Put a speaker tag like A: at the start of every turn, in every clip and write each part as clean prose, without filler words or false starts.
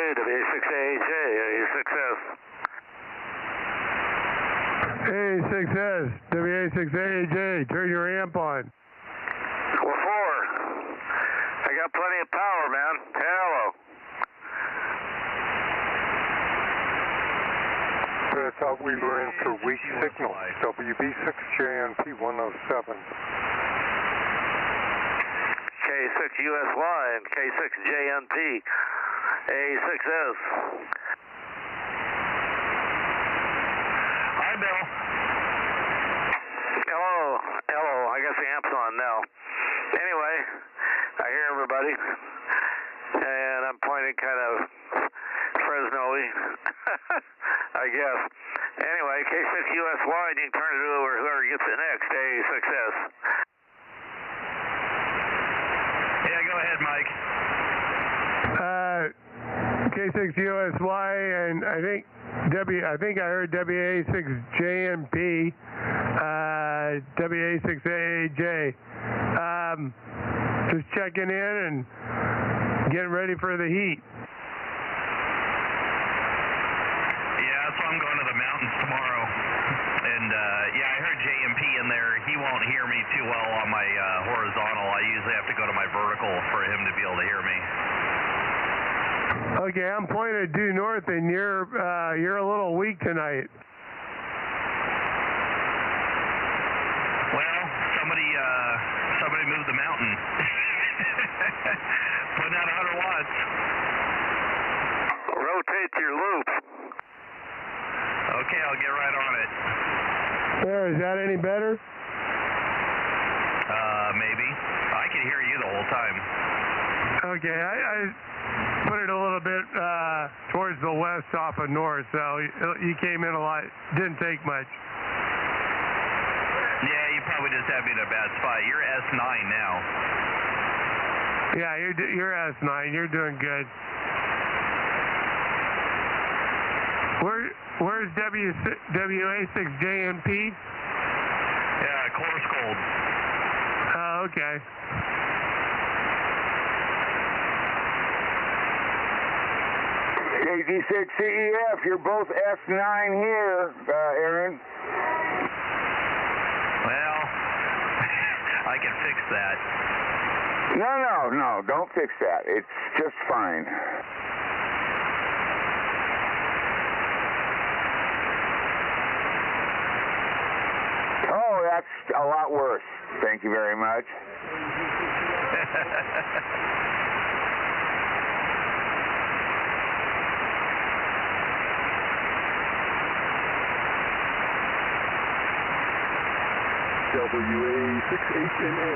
A: WA6AJ, A6S.
B: A6S, WA6AJ, turn your amp on.
A: What for? I got plenty of power, man. Hello.
C: I thought we were in for weak signal. WB6JNP 107.
A: K6USY and K6JNP, A6S.
D: Hi, Bill.
A: Hello. I guess the amp's on now. Anyway, I hear everybody, and I'm pointing kind of Fresno-y, I guess. Anyway, K6USY, and you can turn it over to whoever gets it next, A6S.
D: Yeah, go ahead, Mike.
B: K6USY, and I think I heard WA6JNP, WA6AJ. Just checking in and getting ready for the heat.
D: Yeah, so I'm going to the mountains tomorrow. And, yeah, I heard JMP in there. He won't hear me too well on my horizontal. I usually have to go to my vertical for him to be able to hear me.
B: Okay, I'm pointed due north, and you're a little weak tonight.
D: Well, somebody moved the mountain. Putting out 100 watts.
A: Rotate your loop.
D: Okay, I'll get right on it.
B: There, is that any better?
D: Maybe. I can hear you the whole time.
B: Okay, I put it a little bit towards the west off of north, so you came in a lot. Didn't take much.
D: Yeah, you probably just had me in a bad spot. You're S9 now.
B: Yeah, you're S9. You're doing good. Where's WA6JNP?
D: Yeah, course cold.
B: Oh, okay.
E: KG6CEF, you're both S9 here, Aaron.
D: Well, I can fix that.
E: No, don't fix that. It's just fine. Oh, that's a lot worse. Thank you very much.
C: WA6HNA.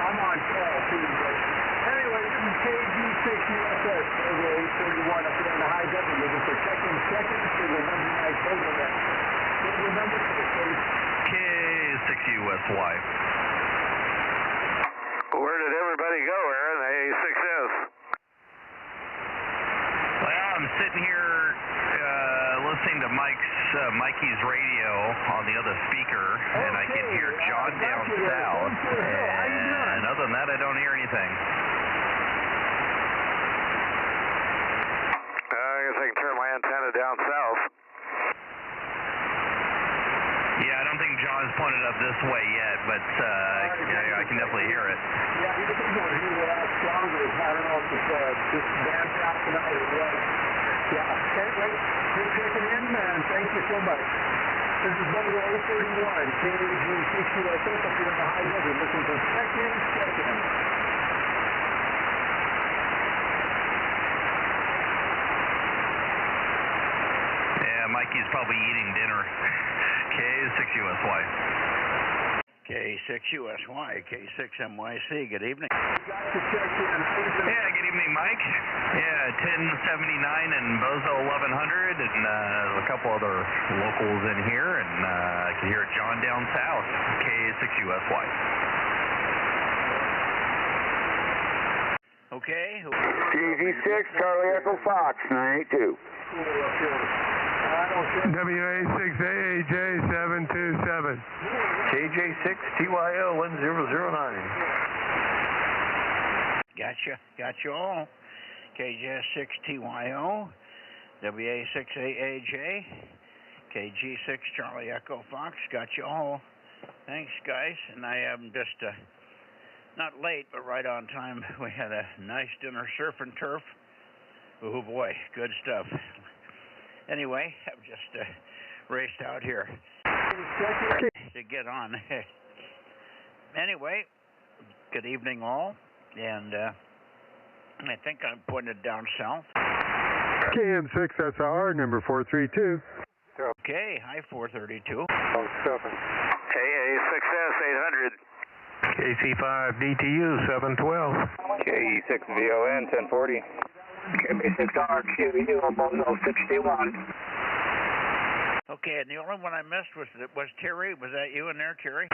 F: I'm on call too, but anyway, this is KG6USS, over 831 up there in the high desert, looking for check-in seconds for the number 9 Bozo Net. What's the number for the case?
D: K6USY.
A: Where did everybody go, Aaron? The A6S.
D: Well, I'm sitting here listening to Mikey's radio on the other speaker, and I can hear John down south. And other than that, I don't hear anything.
A: I guess I can turn my antenna down south.
D: Yeah, I don't think John's pointed up this way yet, but yeah, I can definitely hear it.
F: Yeah, you can hear it out stronger. I don't know if it's just damp out tonight or what. Yeah, anyway, good checking in, and thank you so much. This is Bozo 831, KG6USS up here in the high desert, looking for check-in seconds.
D: Yeah, Mikey's probably eating dinner. K6USY.
G: K6USY, K6MYC, good evening.
D: Yeah, good evening, Mike. Yeah, 1079 and Bozo 1100, and a couple other locals in here, and I can hear John down south, K6USY.
G: Okay.
E: KG6, Charlie Echo Fox, 982.
B: WA6AAJ727.
C: KJ6TYO 1009.
G: Got you all. KJ6TYO, WA6AAJ, KG6 Charlie Echo Fox, got you all. Thanks, guys. And I am just not late, but right on time. We had a nice dinner, surf and turf. Oh boy, good stuff. Anyway, I've just raced out here to get on. Anyway, good evening all, and I think I'm pointed down south.
C: KM6SR, number 432.
G: Okay, hi 432.
C: 07.
A: AA6S 800.
B: KC5DTU 712.
E: KE6VON 1040. KB6RQU Bozo 61.
G: Okay, and the only one I missed was Terry. Was that you in there, Terry?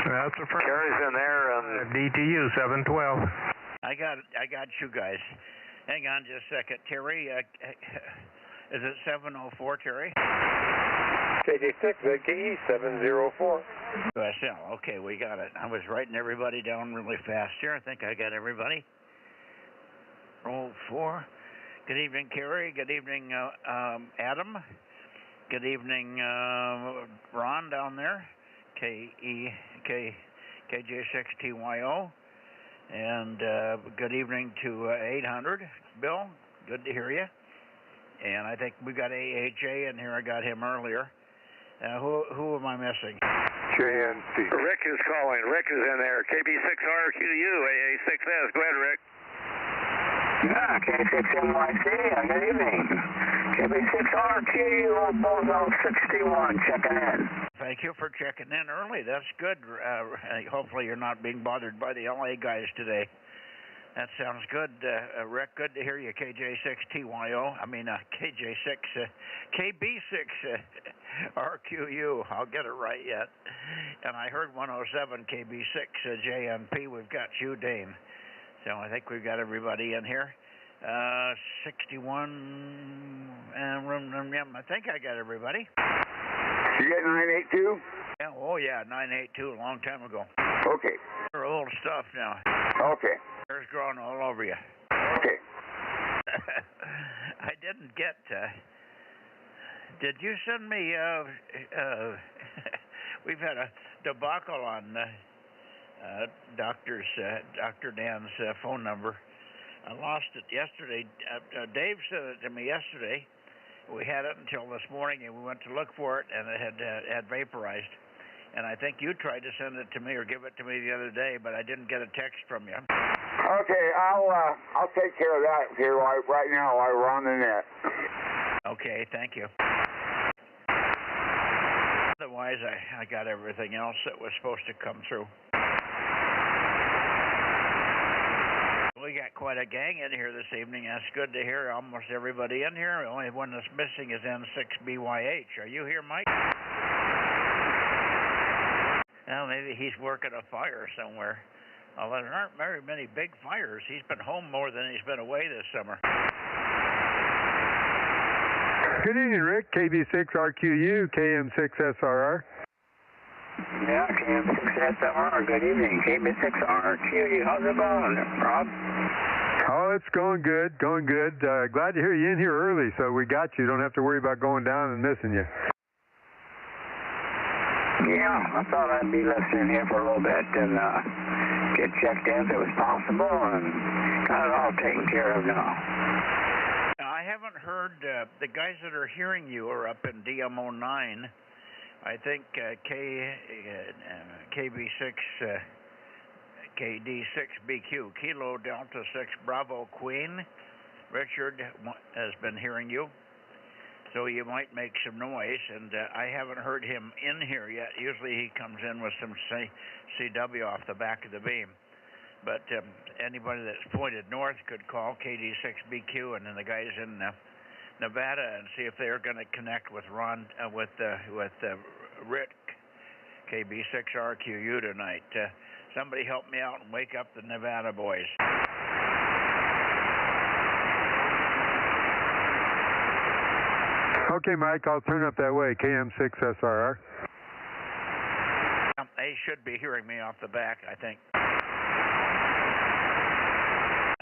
B: That's the first.
A: Carrie's in there.
B: DTU 712.
G: I got you guys. Hang on just a second. Terry, is it 704, Terry?
C: KJ6, KE 704.
G: USL. Okay, we got it. I was writing everybody down really fast here. I think I got everybody. Roll 4. Good evening, Kerry. Good evening, Adam. Good evening, Ron down there. KJ6TYO. And good evening to 800. Bill, good to hear you. And I think we got AHA in here. I got him earlier. Who am I missing?
C: JNC.
A: Rick is calling. Rick is in there. KB6RQU AA6S. Go ahead, Rick.
E: Yeah, K6NYC, good evening. KB6RQU Bozo 61, checking in.
G: Thank you for checking in early. That's good. Hopefully you're not being bothered by the LA guys today. That sounds good. Rick, good to hear you. KJ6TYO. I mean, KJ6, KB6 RQU. I'll get it right yet. And I heard 107 KB6 JNP. We've got you, Dane. So I think we've got everybody in here. 61, I think I got everybody.
E: You get 982?
G: Yeah, oh yeah, 982, a long time ago.
E: Okay.
G: They're old stuff now.
E: Okay.
G: Hair's growing all over you.
E: Okay.
G: I didn't get, did you send me, we've had a debacle on Dr. Dan's phone number. I lost it yesterday. Dave sent it to me yesterday. We had it until this morning, and we went to look for it, and it had vaporized. And I think you tried to send it to me or give it to me the other day, but I didn't get a text from you.
E: Okay, I'll take care of that here right now while we're on the net.
G: Okay, thank you. Otherwise, I got everything else that was supposed to come through. We got quite a gang in here this evening. That's good to hear. Almost everybody in here. The only one that's missing is N6BYH. Are you here, Mike? Well, maybe he's working a fire somewhere. Although there aren't very many big fires. He's been home more than he's been away this summer.
B: Good evening, Rick. KB6RQU, KM6SRR.
H: Yeah, KM6SRR. Good evening. KB6RQU. How's it going, Rob?
B: Oh, it's going good, going good. Glad to hear you in here early, so we got you. Don't have to worry about going down and missing you.
H: Yeah, I thought I'd be listening here for a little bit and get checked in if it was possible, and got it all taken care of now.
G: I haven't heard, the guys that are hearing you are up in DMO9. I think KD6BQ, Kilo Delta 6 Bravo Queen. Richard has been hearing you, so you might make some noise, and I haven't heard him in here yet. Usually he comes in with some CW off the back of the beam. But anybody that's pointed north could call KD6BQ, and then the guys in Nevada, and see if they're going to connect with Ron, with Rick, KB6RQU tonight. Somebody help me out and wake up the Nevada boys.
B: Okay, Mike, I'll turn up that way. KM6SRR.
G: They should be hearing me off the back, I think.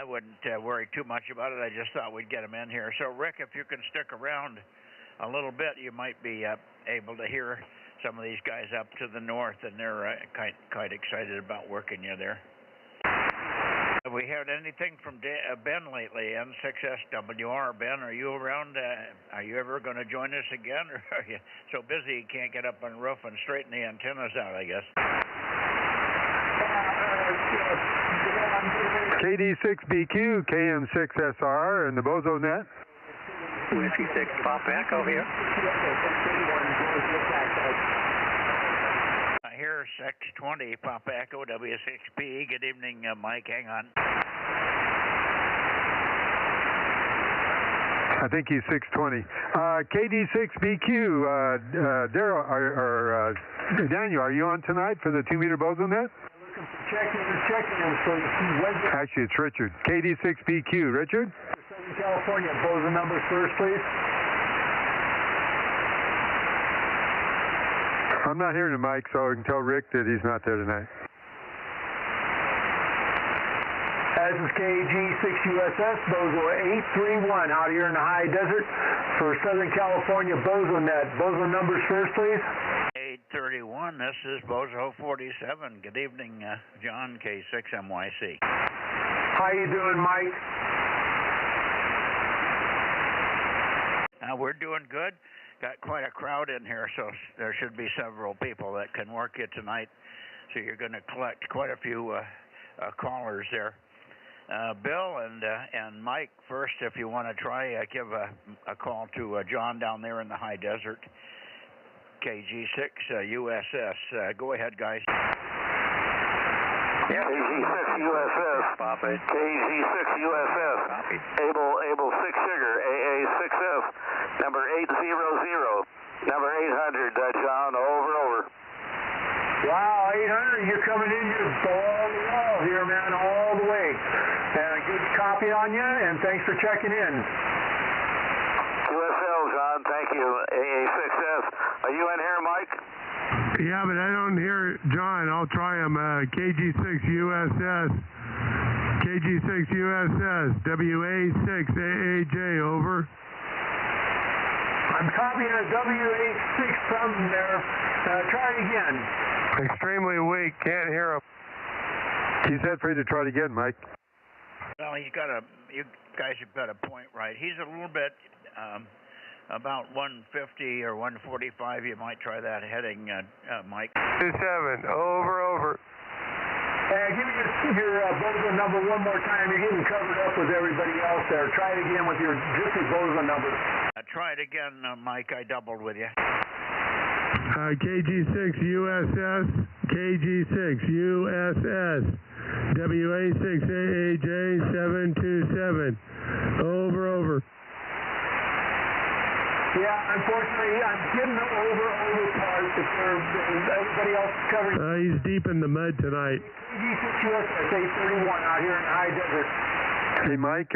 G: I wouldn't worry too much about it. I just thought we'd get them in here. So, Rick, if you can stick around a little bit, you might be able to hear some of these guys up to the north, and they're quite excited about working you there. Have we heard anything from Ben lately, N6SWR? Ben, are you around? Are you ever going to join us again? Or are you so busy you can't get up on the roof and straighten the antennas out, I guess?
B: KD6BQ, KM6SR, and the Bozo Net.
H: Whiskey 6 Pop Echo here.
G: I hear 620 Pop Echo, W6P. Good evening, Mike. Hang on.
B: I think he's 620. KD6BQ, Daryl, Daniel, are you on tonight for the 2-meter Bozo Net? Actually, it's Richard. KD6BQ. Richard?
F: Southern California, Bozo numbers first, please.
B: I'm not hearing the mic, so I can tell Rick that he's not there tonight.
F: This is KG6USS, Bozo 831, out here in the high desert for Southern California Bozo Net. Bozo numbers first, please.
G: 831, this is Bozo 47. Good evening, John, K6MYC.
F: How you doing, Mike?
G: We're doing good. Got quite a crowd in here, so there should be several people that can work it tonight. So you're going to collect quite a few callers there. Bill and Mike, first, if you want to try, give a call to John down there in the high desert, KG6USS. Go ahead, guys.
A: Yeah, KG6USS. KG6USS. Able 6 Sugar, AA6F, number 800, number 800, John, over.
F: Wow, 800, you're coming in, you're all the wall here, man, all the way. And good copy on you, and thanks for checking in.
A: QSL, John, thank you. AA6F. Are you in here, Mike?
B: Yeah, but I don't hear John. I'll try him. KG6USS. KG6USS. WA6AAJ, over.
F: I'm copying a WA6 from there. Try it again.
B: Extremely weak. Can't hear him.
C: He's head free to try it again, Mike.
G: Well, you guys have got a point right. He's a little bit about 150 or 145. You might try that heading, Mike.
B: 27, over.
F: Give me your Bozo number one more time. You're getting covered up with everybody else there. Try it again with your Bozo number.
G: Try it again, Mike. I doubled with you.
B: KG6 USS, KG6 USS, WA6AAJ 727, over.
F: Yeah, unfortunately, I'm getting the over part. If everybody else is covering.
B: He's deep in the mud tonight.
F: KG6 USS 831 out here in the high desert.
C: Hey, Mike,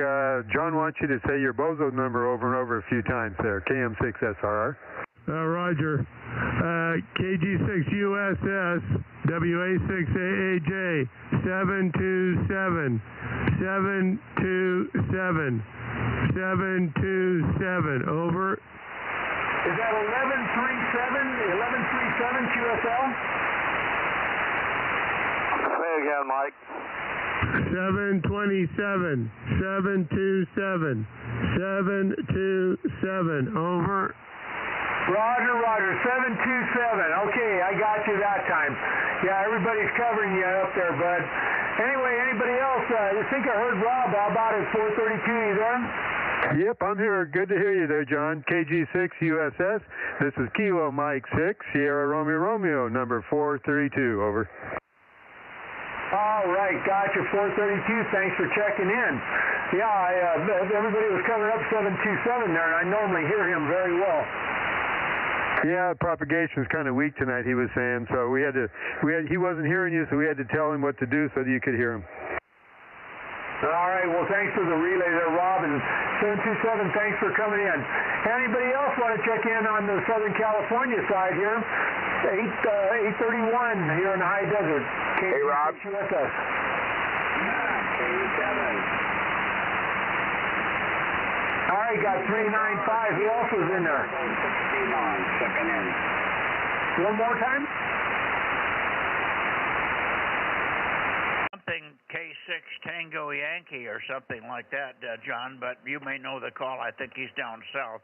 C: John wants you to say your Bozo number over and over a few times there, KM6SRR.
B: Roger. KG6 USS, WA6AAJ 727, 727, over.
F: Is that 1137 QSL?
A: Say again, Mike.
B: 727, 727, over.
F: Roger, 727. Okay, I got you that time. Yeah, everybody's covering you up there, bud. Anyway, anybody else? I think I heard Rob. How about it? 432, you there?
C: Yep, I'm here. Good to hear you there, John. KG6 USS. This is Kilo Mike 6, Sierra Romeo, number 432, over.
F: All right, gotcha, 432. Thanks for checking in. Yeah, everybody was covering up 727 there, and I normally hear him very well.
C: Yeah, propagation's kind of weak tonight, he was saying, so he wasn't hearing you, so we had to tell him what to do so that you could hear him.
F: All right, well, thanks for the relay there, Rob, and 727, thanks for coming in. Anybody else want to check in on the Southern California side here? 831 here in the high desert.
E: Hey, Rob.
F: USS. All right, got 395. Who else was in there?
H: Checking in.
F: One more time?
G: Something K6 Tango Yankee or something like that, John, but you may know the call. I think he's down south.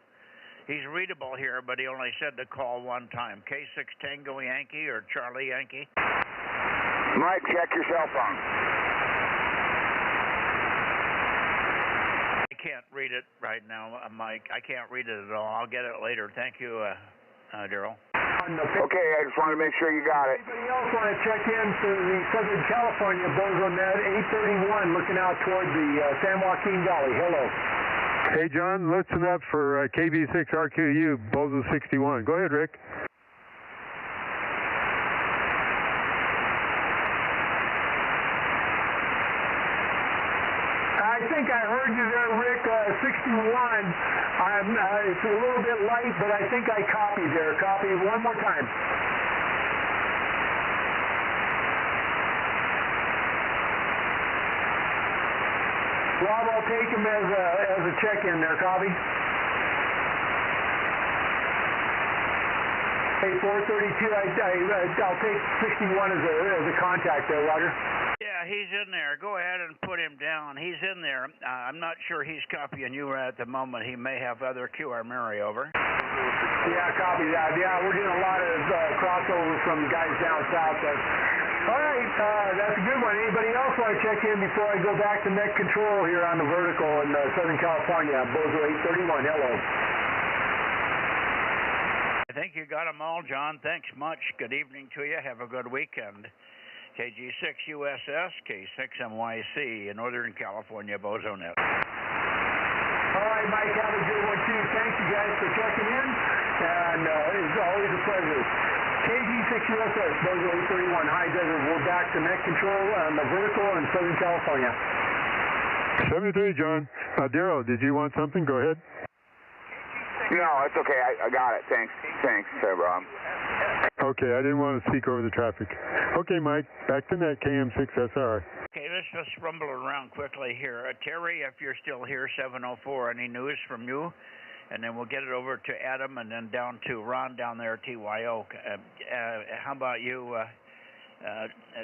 G: He's readable here, but he only said to call one time. K6 Tango Yankee or Charlie Yankee?
E: Mike, check your cell phone.
G: I can't read it right now, Mike. I can't read it at all. I'll get it later. Thank you, Daryl.
E: Okay, I just wanted to make sure you got it.
F: Anybody else want to check in for the Southern California Bozo Net 831 looking out toward the San Joaquin Valley? Hello.
C: Hey, John, listen up for KB6RQU, Bozo 61. Go ahead, Rick.
F: I think I heard you there, Rick. 61. It's a little bit light, but I think I copied there. Copy one more time. Rob, I'll take him as a check-in there. Copy. Hey, 432. I'll take 61 as a contact there, Roger.
G: Yeah, he's in there. Go ahead and put him down. He's in there. I'm not sure he's copying you at the moment. He may have other QR Mary over.
F: Yeah, copy that. Yeah, we're getting a lot of crossover from guys down south there. All right, that's a good one. Anybody else want to check in before I go back to net control here on the vertical in Southern California? Bozo 831, hello.
G: I think you got them all, John. Thanks much. Good evening to you. Have a good weekend. KG6 USS, K6MYC, Northern California Bozo Net.
F: All right, Mike, have a good one, too. Thank you guys for checking in, and it's always a pleasure. KG6 USS, Bozo 831, High Desert. We're back to net control on the vertical in Southern California.
C: 73, John. Daryl, did you want something? Go ahead.
E: No, it's okay. I got it. Thanks, Rob.
C: Okay, I didn't want to speak over the traffic. Okay, Mike, back to net, KM6SR.
G: Okay, let's just rumble around quickly here. Terry, if you're still here, 704, any news from you? And then we'll get it over to Adam and then down to Ron down there at TYO. How about you,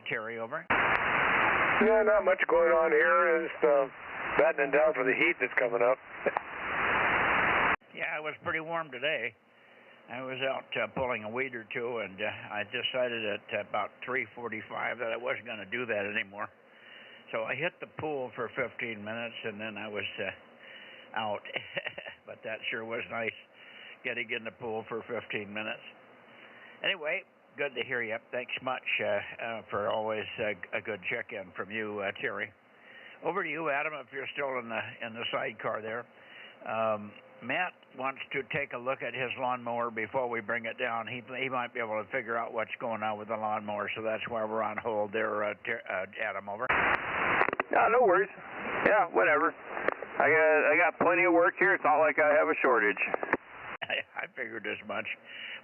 G: Terry, over.
C: Yeah, not much going on here. Just battening down for the heat that's coming up.
G: Yeah, it was pretty warm today. I was out pulling a weed or two, and I decided at about 3:45 that I wasn't going to do that anymore. So I hit the pool for 15 minutes, and then I was out. But that sure was nice, getting in the pool for 15 minutes. Anyway, good to hear you. Thanks much for always a good check-in from you, Terry. Over to you, Adam, if you're still in the sidecar there. Matt wants to take a look at his lawnmower before we bring it down. He might be able to figure out what's going on with the lawnmower, so that's why we're on hold there, Adam, over.
I: No worries. Yeah, whatever. I got plenty of work here. It's not like I have a shortage.
G: I figured as much.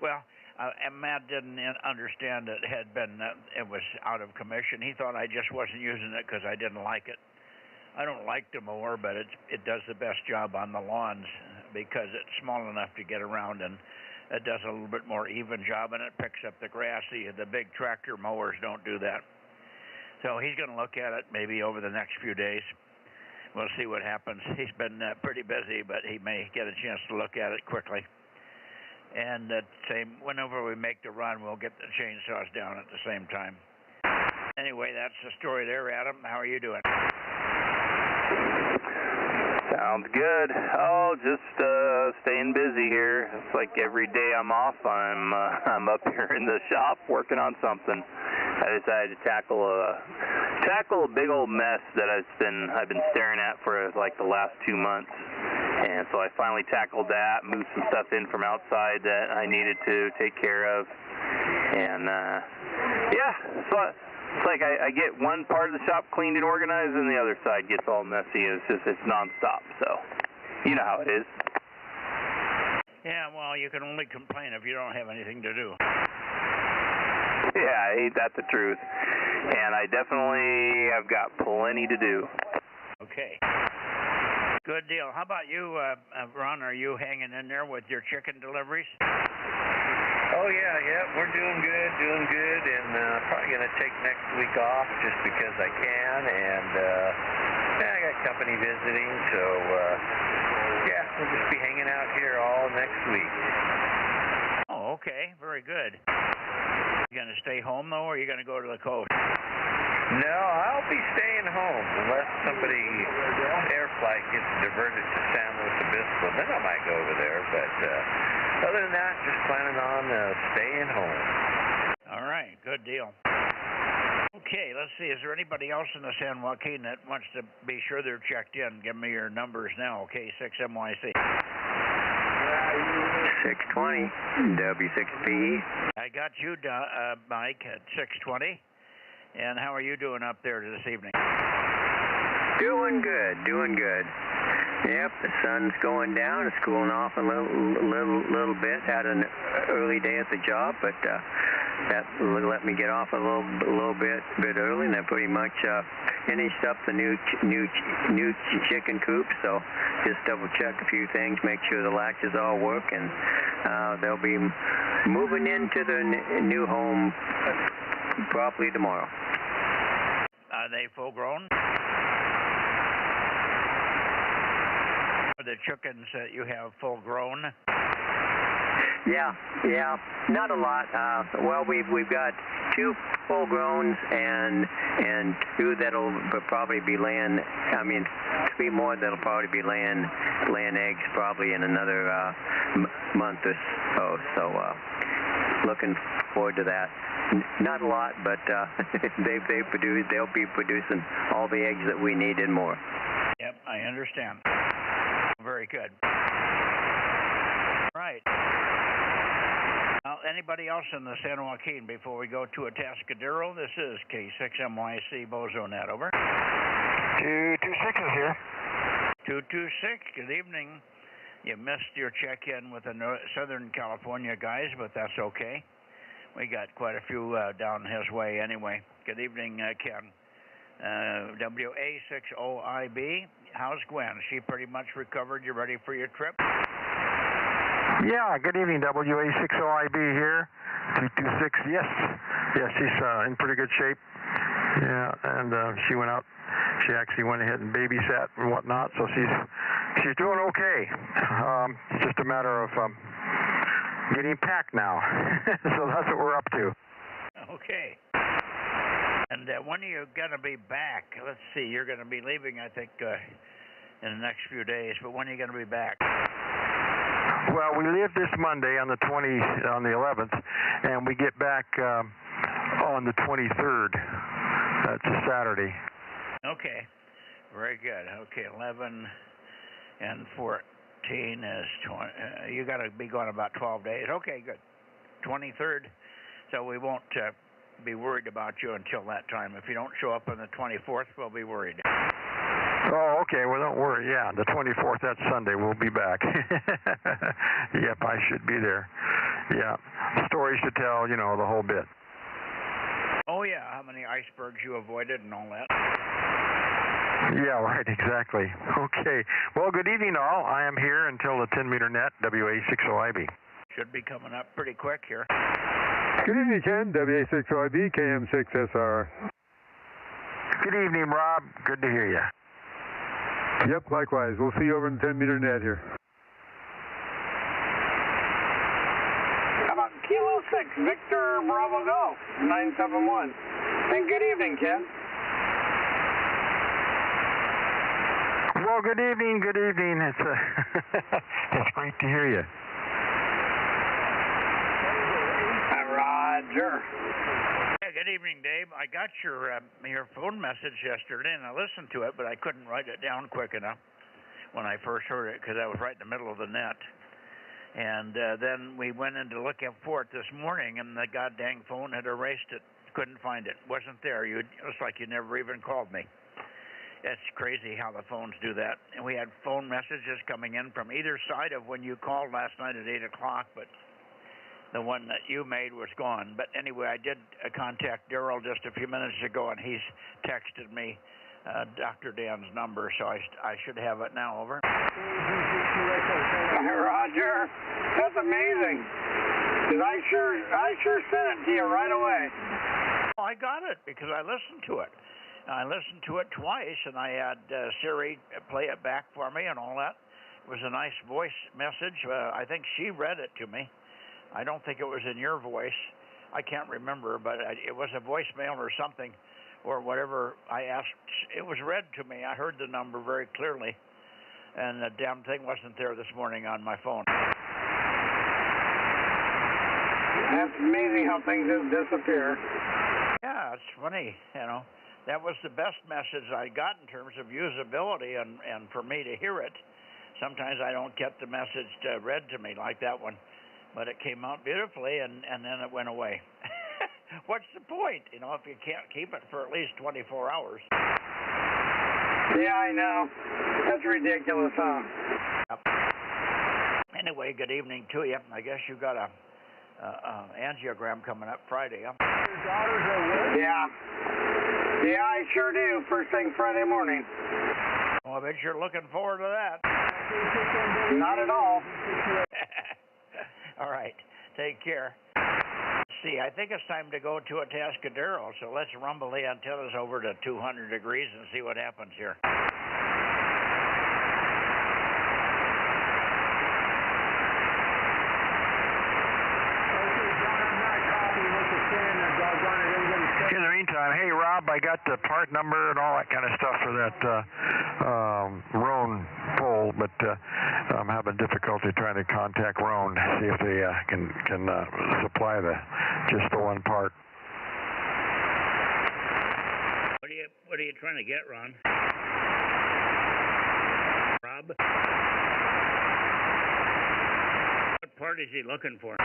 G: Well, and Matt didn't understand it had been it was out of commission. He thought I just wasn't using it because I didn't like it. I don't like the mower, but it does the best job on the lawns because it's small enough to get around, and it does a little bit more even job, and it picks up the grass. The big tractor mowers don't do that. So he's going to look at it maybe over the next few days. We'll see what happens. He's been pretty busy, but he may get a chance to look at it quickly. And same, whenever we make the run, we'll get the chainsaws down at the same time. Anyway, that's the story there, Adam. How are you doing?
I: Sounds good. Oh, just staying busy here. It's like every day I'm off, I'm up here in the shop working on something. I decided to tackle a big old mess that I've been staring at for like the last 2 months. And so I finally tackled that, moved some stuff in from outside that I needed to take care of. And yeah, so it's like I get one part of the shop cleaned and organized, and the other side gets all messy. It's nonstop. So you know how it is.
G: Yeah, well, you can only complain if you don't have anything to do.
I: Yeah, ain't that the truth? And I definitely have got plenty to do.
G: Okay. Good deal. How about you, Ron? Are you hanging in there with your chicken deliveries?
A: Oh, yeah, we're doing good, and probably going to take next week off just because I can, and I got company visiting, so yeah, we'll just be hanging out here all next week.
G: Oh, okay, very good. You going to stay home, though, or are you going to go to the coast?
A: No, I'll be staying home unless somebody air flight gets diverted to San Luis Obispo. Then I might go over there, but other than that, just planning on staying home.
G: All right, good deal. Okay, let's see. Is there anybody else in the San Joaquin that wants to be sure they're checked in? Give me your numbers now, okay? 6MYC.
H: 620 W6PE.
G: I got you, Mike, at 620. And how are you doing up there this evening?
H: Doing good. Yep, the sun's going down. It's cooling off a little bit. Had an early day at the job, but that let me get off a little bit early, and I pretty much finished up the new chicken coop. So just double check a few things, make sure the latches all work, and they'll be moving into the new home probably tomorrow.
G: Are they full grown? Are the chickens that you have full grown?
H: Yeah, not a lot. Well, we've got 2 full growns and 2 that'll probably be laying. 3 more that'll probably be laying eggs probably in another month or so. So looking forward to that. Not a lot, but they'll be producing all the eggs that we need and more.
G: Yep, I understand. Very good. Right. Now, anybody else in the San Joaquin before we go to Atascadero? This is K6MYC Bozo Net, over.
C: 226 is here.
G: 226, good evening. You missed your check-in with the Southern California guys, but that's okay. We got quite a few down his way anyway. Good evening, Ken. WA60IB. How's Gwen? She pretty much recovered. You ready for your trip?
F: Yeah, good evening, WA60IB here. 226, yes.
J: Yeah, she's in pretty good shape. Yeah, and she went out. She actually went ahead and babysat and whatnot, so she's doing okay. It's just a matter of getting packed now. So that's what we're up to.
G: Okay. And when are you going to be back? Let's see, you're going to be leaving, I think, in the next few days, but when are you going to be back?
J: Well, we leave this Monday on the 11th, and we get back on the 23rd. That's a Saturday.
G: Okay, very good. Okay, 11 and 14 is 20. You got to be gone about 12 days. Okay, good. 23rd, so we won't be worried about you until that time. If you don't show up on the 24th, we'll be worried.
J: Oh, okay. Well, don't worry. Yeah, the 24th, that's Sunday. We'll be back. Yep, I should be there. Yeah, stories to tell, you know, the whole bit.
G: Oh, yeah, how many icebergs you avoided and all that.
J: Yeah, right, exactly. Okay. Well, good evening, all. I am here until the 10-meter net, WA60IB.
G: Should be coming up pretty quick here.
C: Good evening, Ken. WA60IB, KM6SR.
J: Good evening, Rob. Good to hear you.
C: Yep, likewise. We'll see you over in the 10-meter net here.
K: How about Kilo 6, Victor Bravo Golf, 971. And good evening, Ken.
J: Well, good evening, good evening. It's it's great to hear you.
K: Roger.
G: Yeah, good evening, Dave. I got your phone message yesterday, and I listened to it, but I couldn't write it down quick enough when I first heard it because I was right in the middle of the net. And then we went in to look for it this morning, and the goddamn phone had erased it. Couldn't find it. Wasn't there. It looks like you never even called me. It's crazy how the phones do that. And we had phone messages coming in from either side of when you called last night at 8 o'clock, but the one that you made was gone. But anyway, I did contact Daryl just a few minutes ago, and he's texted me Dr. Dan's number, so I should have it now. Over.
K: Roger. That's amazing. Because I sure sent it to you right away.
G: Oh, I got it because I listened to it. I listened to it twice, and I had Siri play it back for me and all that. It was a nice voice message. I think she read it to me. I don't think it was in your voice. I can't remember, but it was a voicemail or something, or whatever I asked. It was read to me. I heard the number very clearly, and the damn thing wasn't there this morning on my phone.
K: That's amazing how things just disappear.
G: Yeah, it's funny, you know. That was the best message I got in terms of usability and for me to hear it. Sometimes I don't get the message read to me like that one, but it came out beautifully, and then it went away. What's the point, you know, if you can't keep it for at least 24 hours?
K: Yeah, I know. That's ridiculous, huh?
G: Yep. Anyway, good evening to you. I guess you got a angiogram coming up Friday, huh?
K: Yeah. Yeah, I sure do. First thing Friday morning.
G: Well, I bet you're looking forward to that.
K: Not at all.
G: All right. Take care. Let's see, I think it's time to go to a Atascadero, so let's rumble the antennas over to 200 degrees and see what happens here.
J: In the meantime, hey Rob, I got the part number and all that kind of stuff for that Roan pole, but I'm having difficulty trying to contact Roan, see if they can supply just the one part.
G: What are you trying to get, Ron? Rob? What part is he looking for?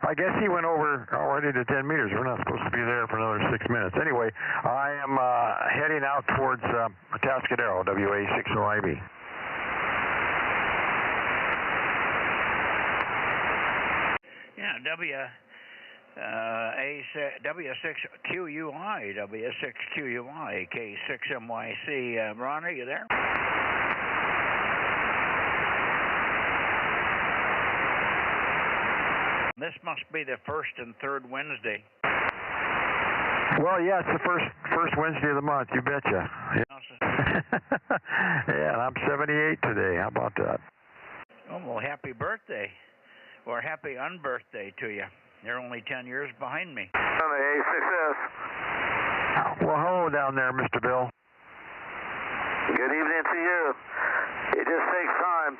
J: I guess he went over already to 10 meters. We're not supposed to be there for another 6 minutes. Anyway, I am heading out towards Atascadero, WA60IB.
G: Yeah, W6QUI, W6QUI, K6MYC. Ron, are you there? This must be the first and third Wednesday.
J: Well, yeah, it's the first Wednesday of the month. You betcha. Yeah, and I'm 78 today. How about that?
G: Oh, well, happy birthday. Or happy unbirthday to you. You're only 10 years behind me.
A: On the A6S.
J: Well, hello down there, Mr. Bill.
A: Good evening to you. It just takes time.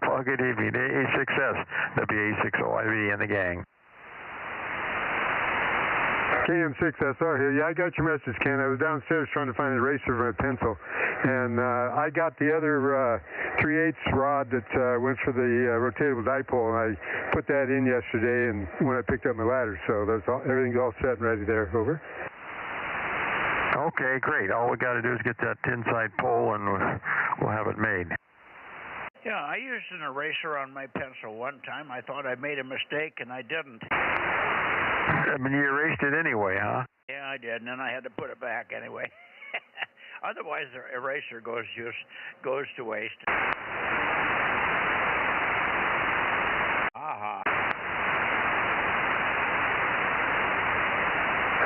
J: Well, good evening. A6S, WA60IV and the gang.
C: KM6SR here. Yeah, I got your message, Ken. I was downstairs trying to find an eraser for my pencil, and I got the other 3/8 rod that went for the rotatable dipole, and I put that in yesterday and when I picked up my ladder, so that's all, everything's all set and ready there. Over.
J: Okay, great. All we got to do is get that tin-side pole, and we'll have it made.
G: Yeah, I used an eraser on my pencil one time. I thought I made a mistake, and I didn't.
J: I mean, you erased it anyway, huh?
G: Yeah, I did, and then I had to put it back anyway. Otherwise, the eraser goes to waste. Aha.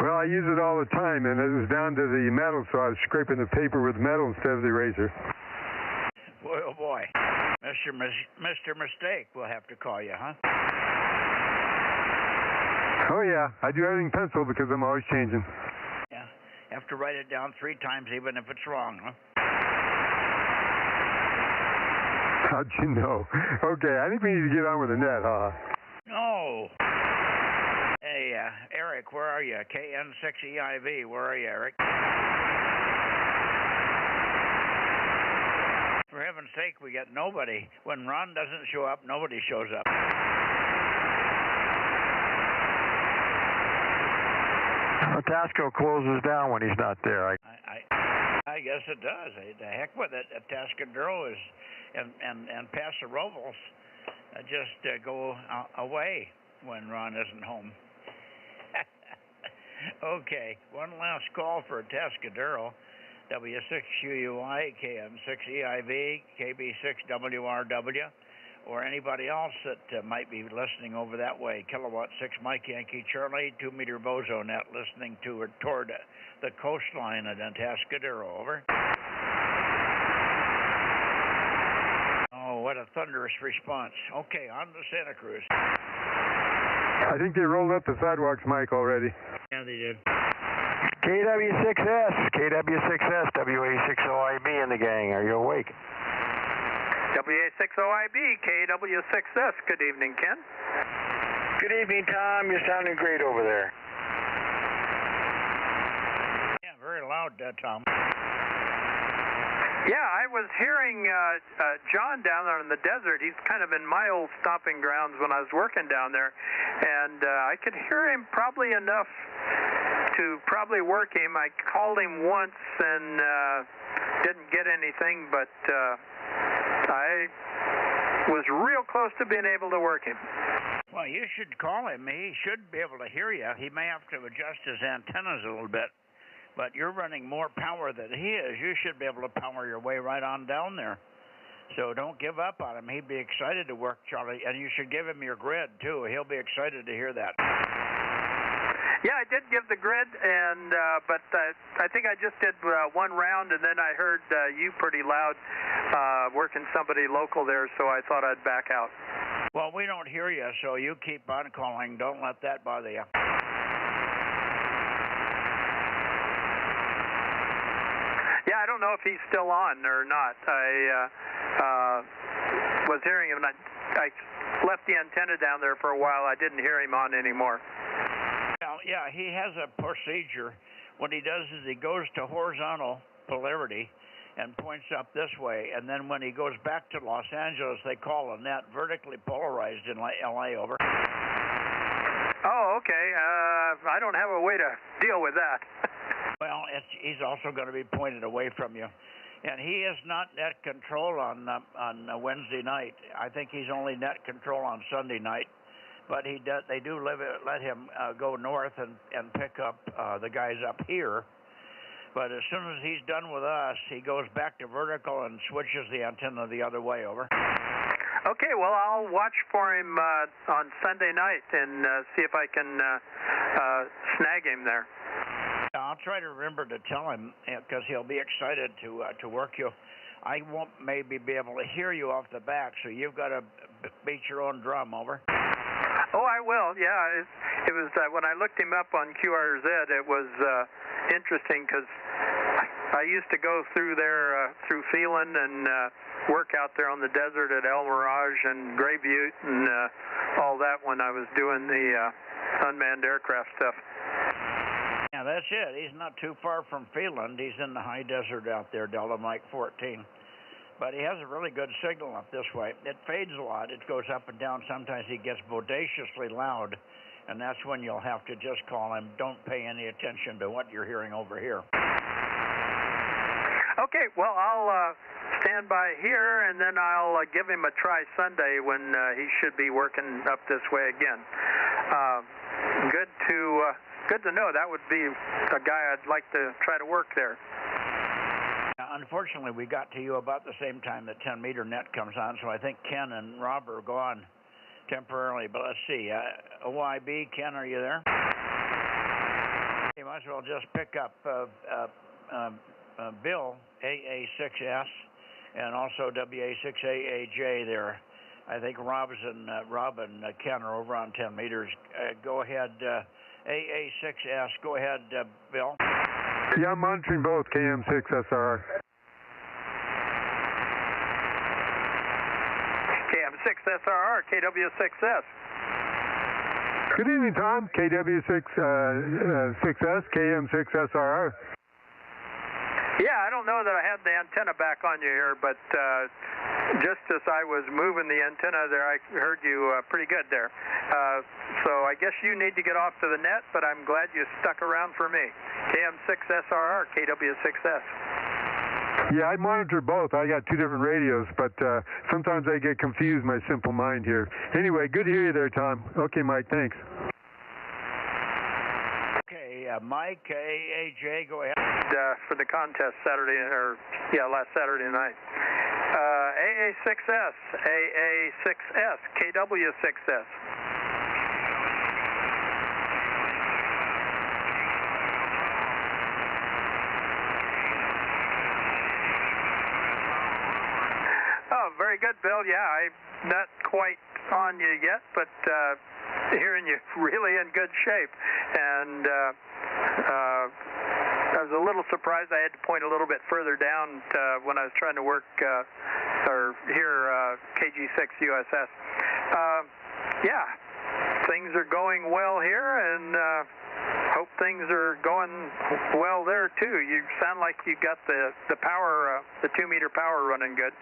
C: Well, I use it all the time, and it was down to the metal, so I was scraping the paper with metal instead of the eraser.
G: Boy, oh boy. Mr. Mistake, we'll have to call you, huh?
C: Oh, yeah. I do everything pencil because I'm always changing.
G: Yeah. Have to write it down 3 times even if it's wrong, huh?
C: How'd you know? Okay, I think we need to get on with the net, huh?
G: No. Hey, Eric, where are you? KN6EIV, where are you, Eric? For heaven's sake, we got nobody. When Ron doesn't show up, nobody shows up.
J: Tasco closes down when he's not there.
G: I guess it does. The heck with it. Tascadero is and Paso Robles just go away when Ron isn't home. Okay, one last call for Tascadero. W6UUI, KM6EIV, KB6WRW, or anybody else that might be listening over that way. Kilowatt 6 Mike Yankee Charlie, 2-meter Bozo Net, listening toward the coastline at Tascadero. Over. Oh, what a thunderous response. Okay, on to Santa Cruz.
C: I think they rolled up the sidewalks, Mike, already.
G: Yeah, they did.
J: KW6S, WA60IB and the gang. Are you awake?
I: WA60IB, KW6S. Good evening, Ken.
J: Good evening, Tom. You're sounding great over there.
G: Yeah, very loud, Tom.
I: Yeah, I was hearing John down there in the desert. He's kind of in my old stomping grounds when I was working down there, and I could hear him probably enough to probably work him. I called him once and didn't get anything, but I was real close to being able to work him.
G: Well, you should call him. He should be able to hear you. He may have to adjust his antennas a little bit, but you're running more power than he is. You should be able to power your way right on down there. So don't give up on him. He'd be excited to work, Charlie, and you should give him your grid, too. He'll be excited to hear that.
I: Yeah, I did give the grid, and but I think I just did one round, and then I heard you pretty loud working somebody local there, so I thought I'd back out.
G: Well, we don't hear you, so you keep on calling. Don't let that bother you.
I: Yeah, I don't know if he's still on or not. I was hearing him, and I left the antenna down there for a while. I didn't hear him on anymore.
G: Well, yeah, he has a procedure. What he does is he goes to horizontal polarity and points up this way, and then when he goes back to Los Angeles, they call a net vertically polarized in LA. Over.
I: Oh, okay. I don't have a way to deal with that.
G: Well, he's also going to be pointed away from you. And he is not net control on Wednesday night. I think he's only net control on Sunday night. But they do let him go north and pick up the guys up here. But as soon as he's done with us, he goes back to vertical and switches the antenna the other way. Over.
A: Okay, well, I'll watch for him on Sunday night and see if I can snag him there.
G: I'll try to remember to tell him because he'll be excited to work you. I won't maybe be able to hear you off the back, so you've got to beat your own drum. Over.
A: Oh, I will. Yeah, it was when I looked him up on QRZ. It was interesting because I used to go through there through Phelan and work out there on the desert at El Mirage and Gray Butte and all that when I was doing the unmanned aircraft stuff.
G: Yeah, that's it. He's not too far from Phelan. He's in the high desert out there, Delta Mike 14. But he has a really good signal up this way. It fades a lot. It goes up and down. Sometimes he gets bodaciously loud, and that's when you'll have to just call him. Don't pay any attention to what you're hearing over here.
A: Okay, well, I'll stand by here, and then I'll give him a try Sunday when he should be working up this way again. Good to know. That would be a guy I'd like to try to work there.
G: Unfortunately, we got to you about the same time the 10-meter net comes on, so I think Ken and Rob are gone temporarily. But let's see. OIB, Ken, are you there? You might as well just pick up Bill, AA6S, and also WA6AAJ there. I think Rob and Ken are over on 10 meters. Go ahead, AA6S. Go ahead, Bill.
C: Yeah, I'm monitoring both KM6SR.
A: KM6SRR, KW6S.
C: Good evening, Tom. KW6S, KM6SRR.
A: Yeah, I don't know that I had the antenna back on you here, but just as I was moving the antenna there, I heard you pretty good there. So I guess you need to get off to the net, but I'm glad you stuck around for me. KM6SRR, KW6S.
C: Yeah, I monitor both. I got two different radios, but sometimes I get confused, my simple mind here. Anyway, good to hear you there, Tom. Okay, Mike, thanks.
G: Okay, Mike, AAJ, go ahead.
A: For the contest last Saturday night. AA6S, AA6S, KW6S. Oh, very good, Bill. Yeah, I'm not quite on you yet, but hearing you really in good shape. And I was a little surprised I had to point a little bit further down when I was trying to work or hear KG6 USS. Yeah, things are going well here, and hope things are going well there too. You sound like you got the power, the 2-meter power running good.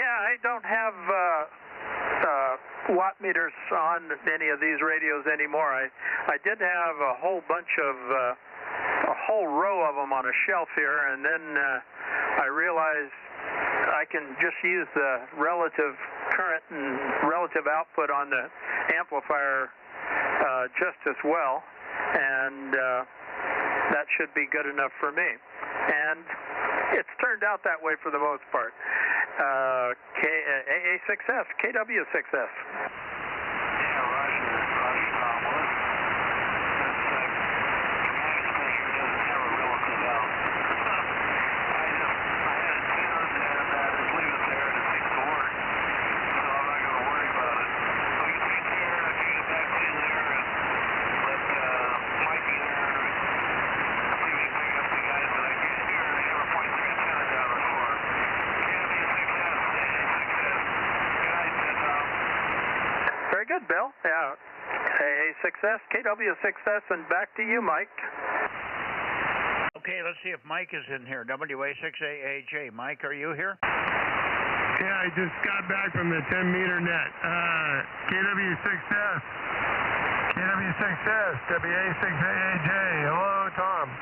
A: I don't have watt meters on any of these radios anymore. I did have a whole bunch of a whole row of them on a shelf here, and then I realized I can just use the relative current and relative output on the amplifier just as well, and that should be good enough for me. And it's turned out that way for the most part. AA6S, KW6S. Very good, Bill. Yeah. AA6S, KW6S, and back to you, Mike.
G: Okay, let's see if Mike is in here. WA6AAJ. Mike, are you here?
B: Yeah, I just got back from the 10-meter net. KW6S. Success, WA6AAJ. Hello, Tom.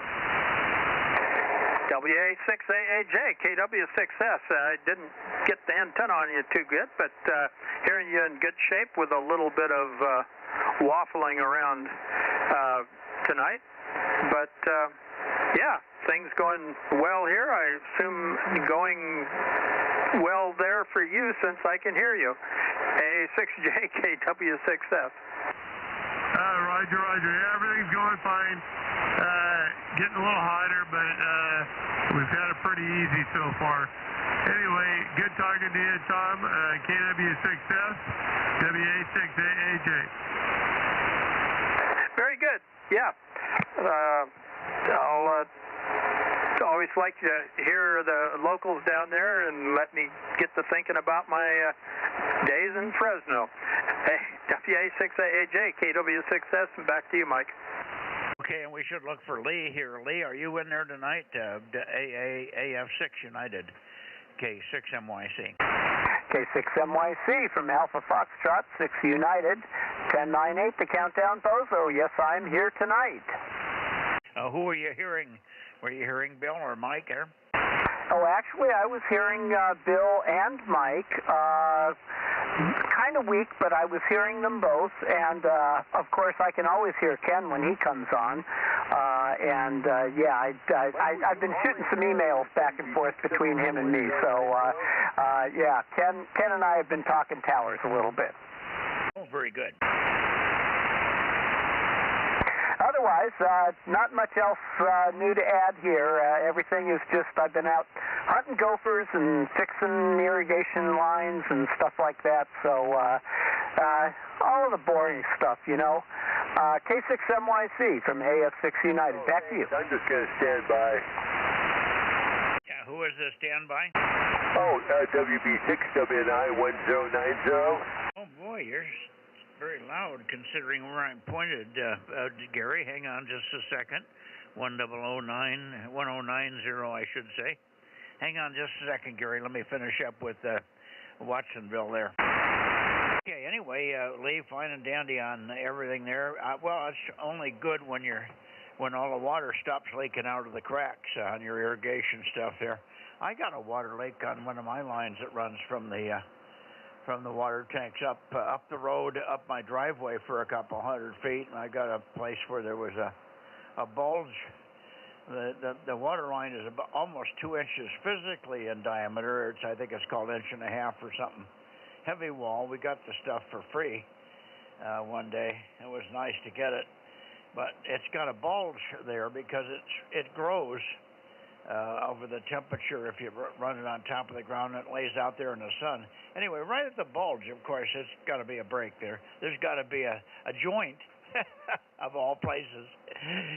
L: WA6AAJ, KW6S. I didn't get the antenna on you too good, but hearing you in good shape with a little bit of waffling around tonight. But yeah, things going well here. I assume going well there for you since I can hear you. AA6J, KW6S.
B: Roger. Yeah, everything's going fine. Getting a little hotter, but we've had it pretty easy so far. Anyway, good talking to you, Tom. KW6S, WA6AAJ.
L: Very good. Yeah. I'll always like to hear the locals down there and let me get to thinking about my days in Fresno. Hey, WA6AAJ, KW6S, and back to you, Mike.
G: Okay, and we should look for Lee here. Lee, are you in there tonight? AF6 United, K6MYC.
M: K6MYC from Alpha Foxtrot, 6 United, 1098, the countdown Bozo. Yes, I'm here tonight.
G: Who are you hearing? Were you hearing Bill or Mike there?
M: Oh, actually, I was hearing Bill and Mike. Kind of weak, but I was hearing them both. And, of course, I can always hear Ken when he comes on. Yeah, I've been shooting some emails back and forth between him and me. So, yeah, Ken and I have been talking towers a little bit.
G: Oh, very good.
M: Otherwise, not much else new to add here. Everything is just, I've been out hunting gophers and fixing irrigation lines and stuff like that. So, all of the boring stuff, you know. K6MYC from AF6 United. Back to you.
N: I'm just going to stand by.
G: Yeah, who is this standby?
N: Oh, WB6WNI1090.
G: Oh, boy, you're very loud considering where I'm pointed. Gary, hang on just a second. 1090, I should say. Hang on just a second, Gary. Let me finish up with Watsonville there. Okay, anyway, Lee, fine and dandy on everything there. Well, it's only good when all the water stops leaking out of the cracks on your irrigation stuff there. I got a water leak on one of my lines that runs from the water tanks up the road, up my driveway for a couple hundred feet, and I got a place where there was a bulge. The water line is about almost 2 inches physically in diameter. I think it's called 1.5 inches or something. Heavy wall. We got the stuff for free one day. It was nice to get it, but it's got a bulge there because it grows over the temperature if you run it on top of the ground and it lays out there in the sun. Anyway, right at the bulge, of course, there's got to be a break there. There's got to be a joint of all places.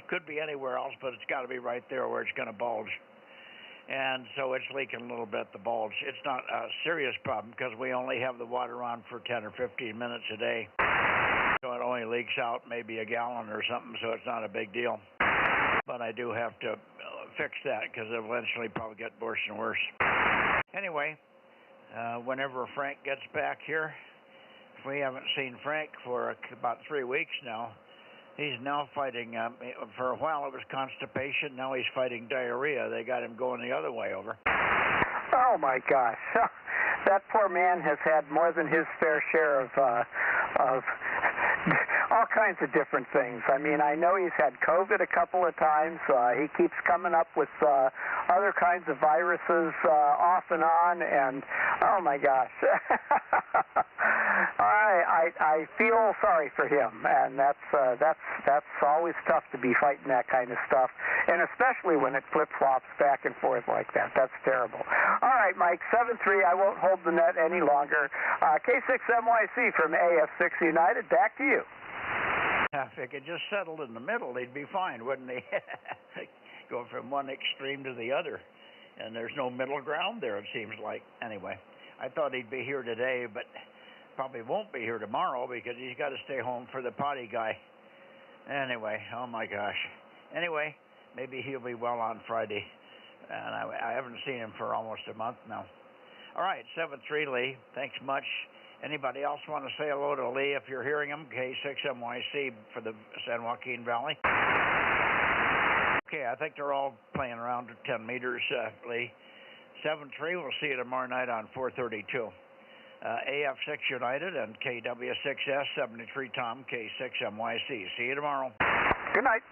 G: Could be anywhere else, but it's got to be right there where it's going to bulge. And so it's leaking a little bit, the bulge. It's not a serious problem because we only have the water on for 10 or 15 minutes a day. So it only leaks out maybe a gallon or something, so it's not a big deal. But I do have to fix that because it'll eventually probably get worse and worse. Anyway, whenever Frank gets back here, we haven't seen Frank for about 3 weeks now. He's now fighting, for a while it was constipation, now he's fighting diarrhea. They got him going the other way over.
M: Oh my gosh. That poor man has had more than his fair share of all kinds of different things. I mean, I know he's had COVID a couple of times. He keeps coming up with other kinds of viruses off and on, and oh my gosh. I feel sorry for him, and that's always tough to be fighting that kind of stuff, and especially when it flip-flops back and forth like that. That's terrible. All right, Mike, 7-3, I won't hold the net any longer. K6MYC from AF6 United, back to you.
G: If it could just settle in the middle, he'd be fine, wouldn't he? Go from one extreme to the other, and there's no middle ground there, it seems like. Anyway, I thought he'd be here today, but probably won't be here tomorrow because he's got to stay home for the potty guy. Anyway, oh my gosh. Anyway, maybe he'll be well on Friday, and I haven't seen him for almost a month now. All right, 7-3, Lee. Thanks much. Anybody else want to say hello to Lee if you're hearing him? K6MYC for the San Joaquin Valley. Okay, I think they're all playing around 10 meters, Lee. 7-3, we'll see you tomorrow night on 432. AF6 United and KW6S 73 Tom, K6MYC. See you tomorrow.
M: Good night.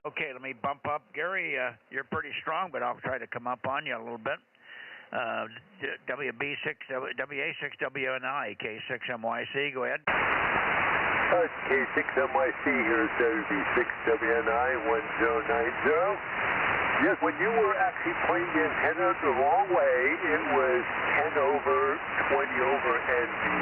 G: Okay, let me bump up. Gary, you're pretty strong, but I'll try to come up on you a little bit. WA6WNI, K6MYC, go ahead.
N: K6MYC, here's WB6WNI 1090. Yes, when you were actually playing the antenna the wrong way, it was 10 over, 20 over, and the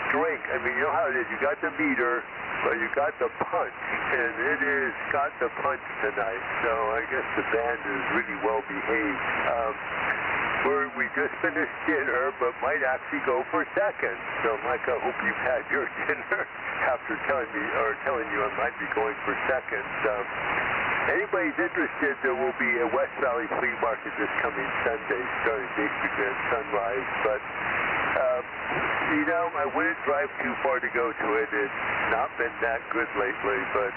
N: strength. I mean, you know how it is. You got the meter, but you got the punch, and it is got the punch tonight. So I guess the band is really well behaved. We just finished dinner, but might actually go for second. So, Mike, I hope you've had your dinner after telling you I might be going for second. Anybody's interested, there will be a West Valley flea market this coming Sunday, starting basically at sunrise. But, you know, I wouldn't drive too far to go to it. It's not been that good lately, but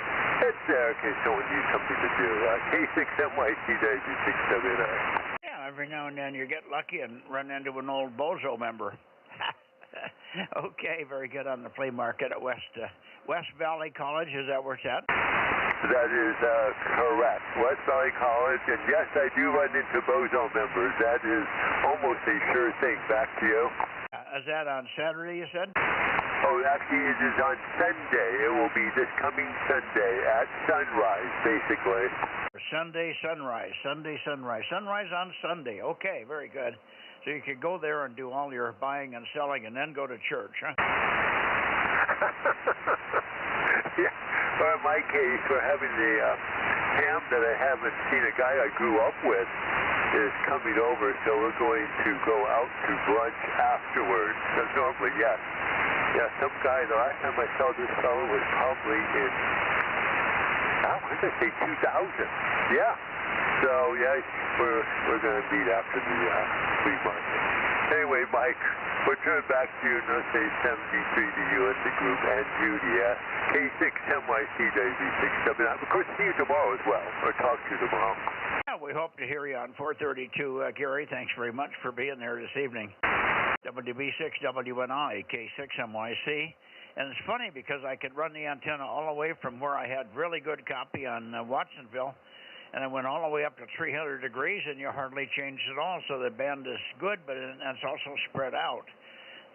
N: it's there in case someone needs something to do. K6MYC, W6WNI.
G: Every now and then you get lucky and run into an old Bozo member. Okay, very good on the flea market at West Valley College. Is that where it's at?
N: That is correct. West Valley College, and yes, I do run into Bozo members. That is almost a sure thing. Back to you.
G: Is that on Saturday, you said?
N: Oh, actually, it is on Sunday. It will be this coming Sunday at sunrise, basically.
G: Sunday sunrise. Sunrise on Sunday. Okay, very good. So you could go there and do all your buying and selling and then go to church, huh?
N: Yeah. Well, in my case, we're having the ham that I haven't seen. A guy I grew up with is coming over, so we're going to go out to brunch afterwards. So normally, yes. Yeah, some guy, the last time I saw this fellow was probably in, what did I say, 2000. Yeah. So, yeah, we're going to meet after the flea market. Anyway, Mike, we'll turn it back to you. No, say 73 to you and the group, and Judy. K6MYC, WB6WNI. Of course, see you tomorrow as well, or talk to you tomorrow.
G: Yeah, we hope to hear you on 432, Gary. Thanks very much for being there this evening. WB6WNI, K6MYC. And it's funny because I could run the antenna all the way from where I had really good copy on Watsonville, and I went all the way up to 300 degrees, and you hardly changed at all. So the band is good, but it's also spread out.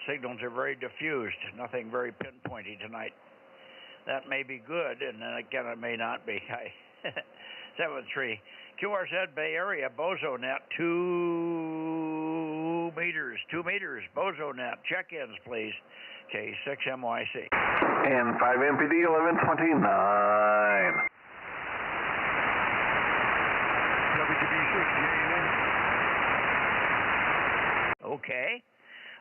G: Signals are very diffused, nothing very pinpointy tonight. That may be good, and then again, it may not be. 7-3. QRZ Bay Area, Bozo Net, 2 meters, Bozo Net. Check-ins, please. K6MYC.
O: And 5 MPD 1129.
G: Okay.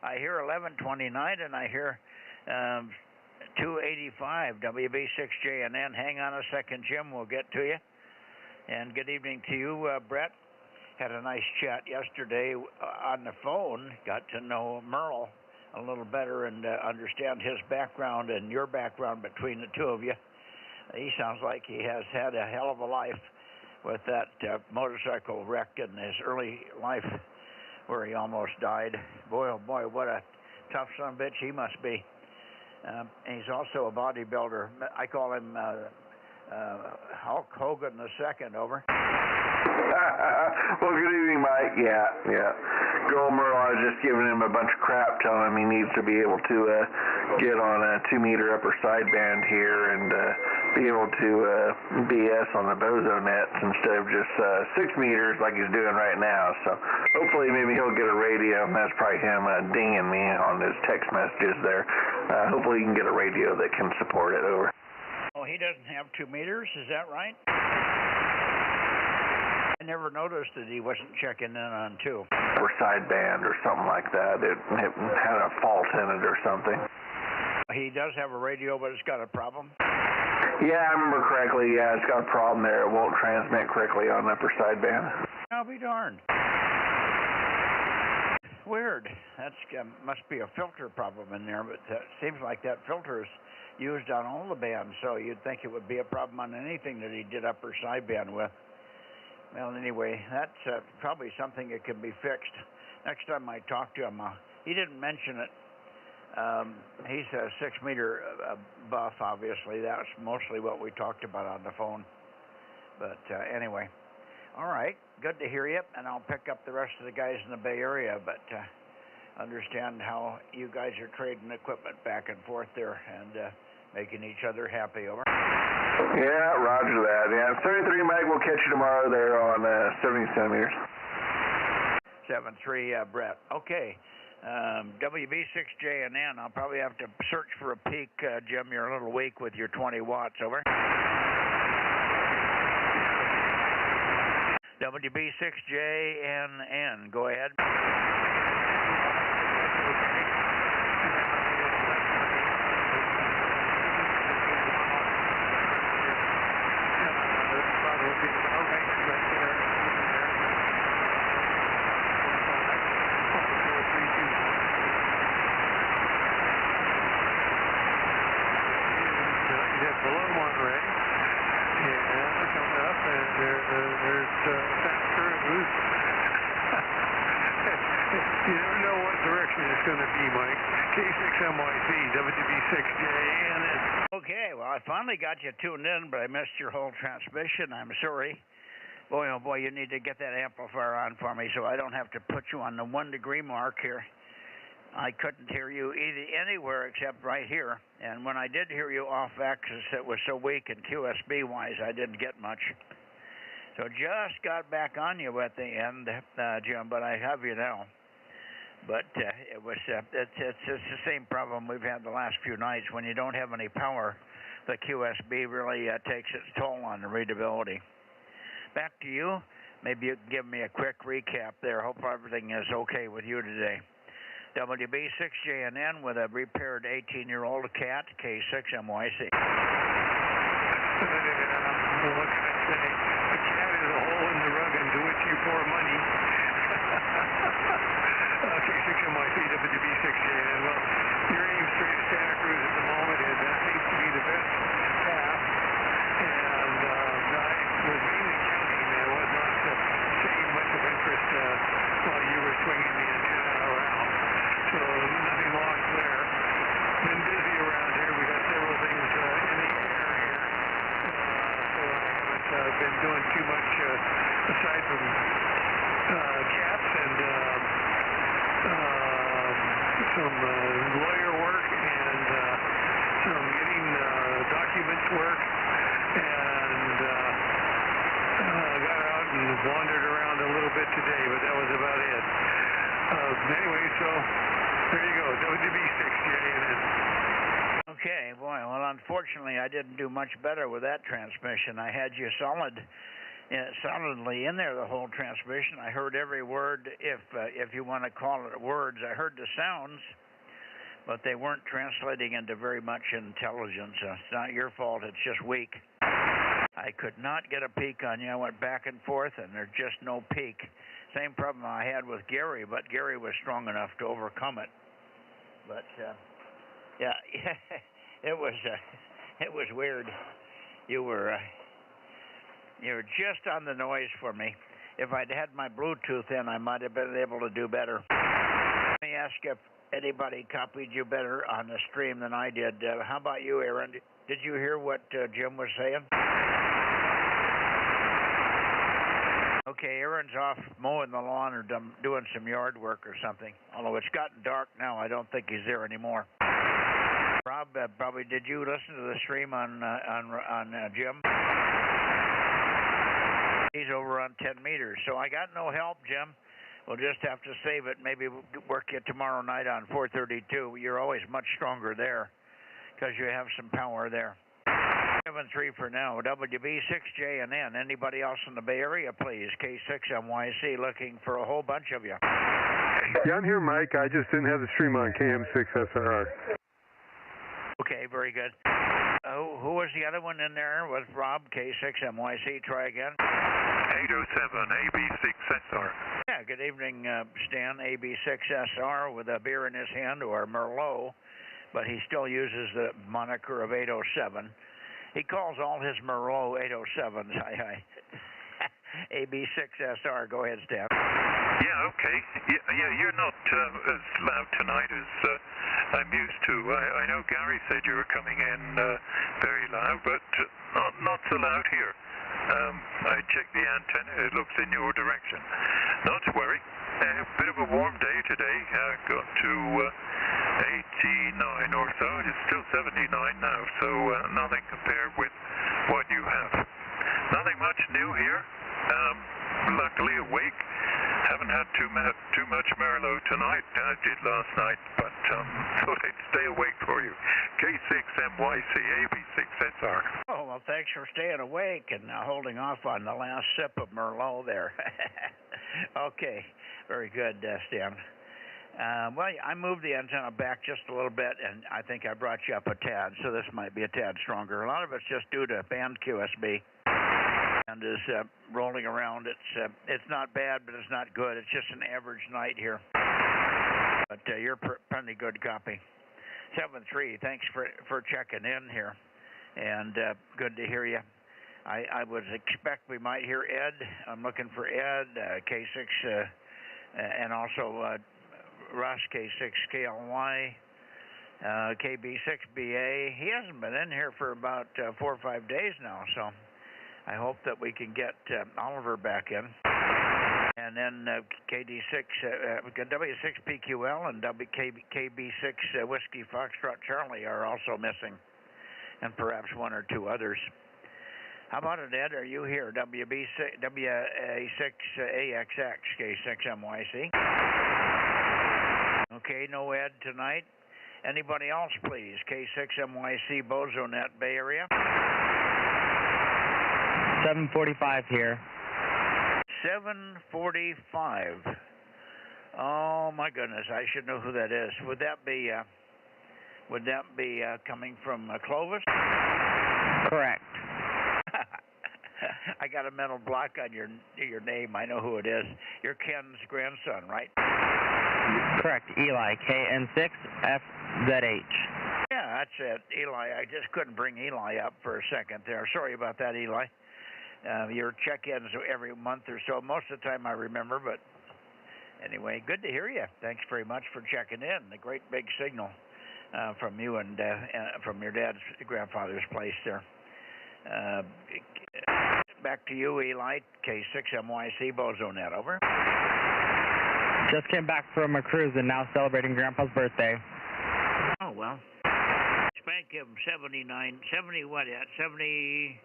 G: I hear 1129 and I hear 285 WB6JNN. Hang on a second, Jim. We'll get to you. And good evening to you, Brett. Had a nice chat yesterday on the phone. Got to know Merle a little better and understand his background and your background between the two of you. He sounds like he has had a hell of a life with that motorcycle wreck in his early life where he almost died. Boy, oh boy, what a tough son of a bitch he must be. He's also a bodybuilder. I call him Hulk Hogan II, over.
O: Well, good evening, Mike. Yeah. Girl Merle, I was just giving him a bunch of crap, telling him he needs to be able to get on a 2-meter upper sideband here and be able to BS on the Bozo Nets instead of just 6 meters like he's doing right now. So hopefully maybe he'll get a radio, and that's probably him dinging me on his text messages there. Hopefully he can get a radio that can support it, over.
G: Oh, he doesn't have 2 meters, is that right? I never noticed that he wasn't checking in on 2.
O: Or sideband or something like that. It had a fault in it or something.
G: He does have a radio, but it's got a problem?
O: Yeah, I remember correctly. Yeah, it's got a problem there. It won't transmit correctly on the upper sideband.
G: I'll be darned. weird. That's must be a filter problem in there, but it seems like that filter is used on all the bands, so you'd think it would be a problem on anything that he did upper sideband with. Well, anyway, that's probably something that can be fixed. Next time I talk to him, he didn't mention it. He's a 6-meter buff, obviously. That's mostly what we talked about on the phone. But anyway, all right, good to hear you, and I'll pick up the rest of the guys in the Bay Area, but understand how you guys are trading equipment back and forth there and making each other happy. Over.
O: Yeah, roger that. Yeah, 73 Mike, we'll catch you tomorrow there on 70 centimeters.
G: 7-3, Brett. Okay. WB6JNN, I'll probably have to search for a peak, Jim. You're a little weak with your 20 watts. Over. WB6JNN, go ahead.
B: You never know what direction it's going to be, Mike. K6MYC, WB6JNN.
G: Okay, well, I finally got you tuned in, but I missed your whole transmission. I'm sorry. Boy, oh boy, you need to get that amplifier on for me so I don't have to put you on the 1 degree mark here. I couldn't hear you anywhere except right here. And when I did hear you off axis, it was so weak and QSB-wise, I didn't get much. So just got back on you at the end, Jim, but I have you now. But it's the same problem we've had the last few nights. When you don't have any power, the QSB really takes its toll on the readability. Back to you. Maybe you can give me a quick recap there. Hope everything is okay with you today. WB6JNN with a repaired 18-year-old cat, K6MYC.
B: What can I say? A cat is a hole in the rug and do it you for money. K6MYC, WB6JNN. Well, your aim straight to Santa Cruz at the moment, and that seems to be the best path. And I was mainly counting. There was not taking much of interest while you were swinging the antenna around. So nothing lost there. Been busy around here. We got several things in the air here. So I haven't been doing too much aside from cats and some lawyer work and some getting documents work, and got out and wandered around a little bit today, but that was about it. Anyway, so there you go, WB6JNN.
G: Okay, boy, well, unfortunately, I didn't do much better with that transmission. I had you solidly in there the whole transmission. I heard every word, if you want to call it words. I heard the sounds, but they weren't translating into very much intelligence. It's not your fault. It's just weak. I could not get a peak on you. I went back and forth, and there's just no peak. Same problem I had with Gary, but Gary was strong enough to overcome it. But yeah, it was weird. You were just on the noise for me. If I'd had my Bluetooth in, I might have been able to do better. Let me ask if anybody copied you better on the stream than I did. How about you, Aaron? Did you hear what Jim was saying? Okay, Aaron's off mowing the lawn or doing some yard work or something. Although it's gotten dark now, I don't think he's there anymore. Rob, probably did you listen to the stream on Jim? He's over on 10 meters, so I got no help, Jim. We'll just have to save it. Maybe we'll work you tomorrow night on 432. You're always much stronger there because you have some power there. 7-3 for now. WB6JNN. Anybody else in the Bay Area, please? K6MYC, looking for a whole bunch of you.
C: Yeah, I'm here, Mike. I just didn't have the stream on KM6SRR.
G: Okay, very good. Who was the other one in there? Was Rob, K6MYC? Try again.
B: 807 AB6SR.
G: Yeah, good evening, Stan, AB6SR with a beer in his hand, or Merlot, but he still uses the moniker of 807. He calls all his Merlot 807s. AB6SR, go ahead, Stan.
P: Yeah, okay. Yeah, you're not as loud tonight as I'm used to. I know Gary said you were coming in very loud, but not so loud here. I checked the antenna. It looks in your direction. Not to worry. A bit of a warm day today. Got to 89 or so. It's still 79 now, so nothing compared with what you have. Nothing much new here. Luckily awake. Haven't had too much Merlot tonight. I did last night, but thought I'd stay awake for you. K6MYC, AB6SR.
G: Oh, well, thanks for staying awake and holding off on the last sip of Merlot there. Okay, very good, Stan. Well, I moved the antenna back just a little bit, and I think I brought you up a tad, so this might be a tad stronger. A lot of it's just due to band QSB. And is rolling around. It's not bad, but it's not good. It's just an average night here. But you're plenty good copy. 7-3, thanks for checking in here, and good to hear you. I would expect we might hear Ed. I'm looking for Ed, K6, and also Russ, K6KLY, KB6BA. He hasn't been in here for about 4 or 5 days now, so I hope that we can get Oliver back in. And then KD6, W6PQL and KB6 Whiskey Foxtrot Charlie are also missing, and perhaps 1 or 2 others. How about it, Ed? Are you here? WA6AXX, K6MYC. Okay, no Ed tonight. Anybody else, please? K6MYC, Bozo Net, Bay Area.
Q: 745 here.
G: 745. Oh my goodness, I should know who that is. Would that be coming from Clovis?
Q: Correct.
G: I got a mental block on your name. I know who it is. You're Ken's grandson, right?
Q: Correct. Eli, KN6FZH.
G: Yeah, that's it. Eli. I just couldn't bring Eli up for a second there. Sorry about that, Eli. Your check-ins every month or so. Most of the time I remember, but anyway, good to hear you. Thanks very much for checking in. A great big signal from you and from your dad's grandfather's place there. Back to you, Eli. K6MYC, Bozo Net, over.
Q: Just came back from a cruise and now celebrating Grandpa's birthday.
G: Oh, well. Spank him 79, 70 what yet? 70...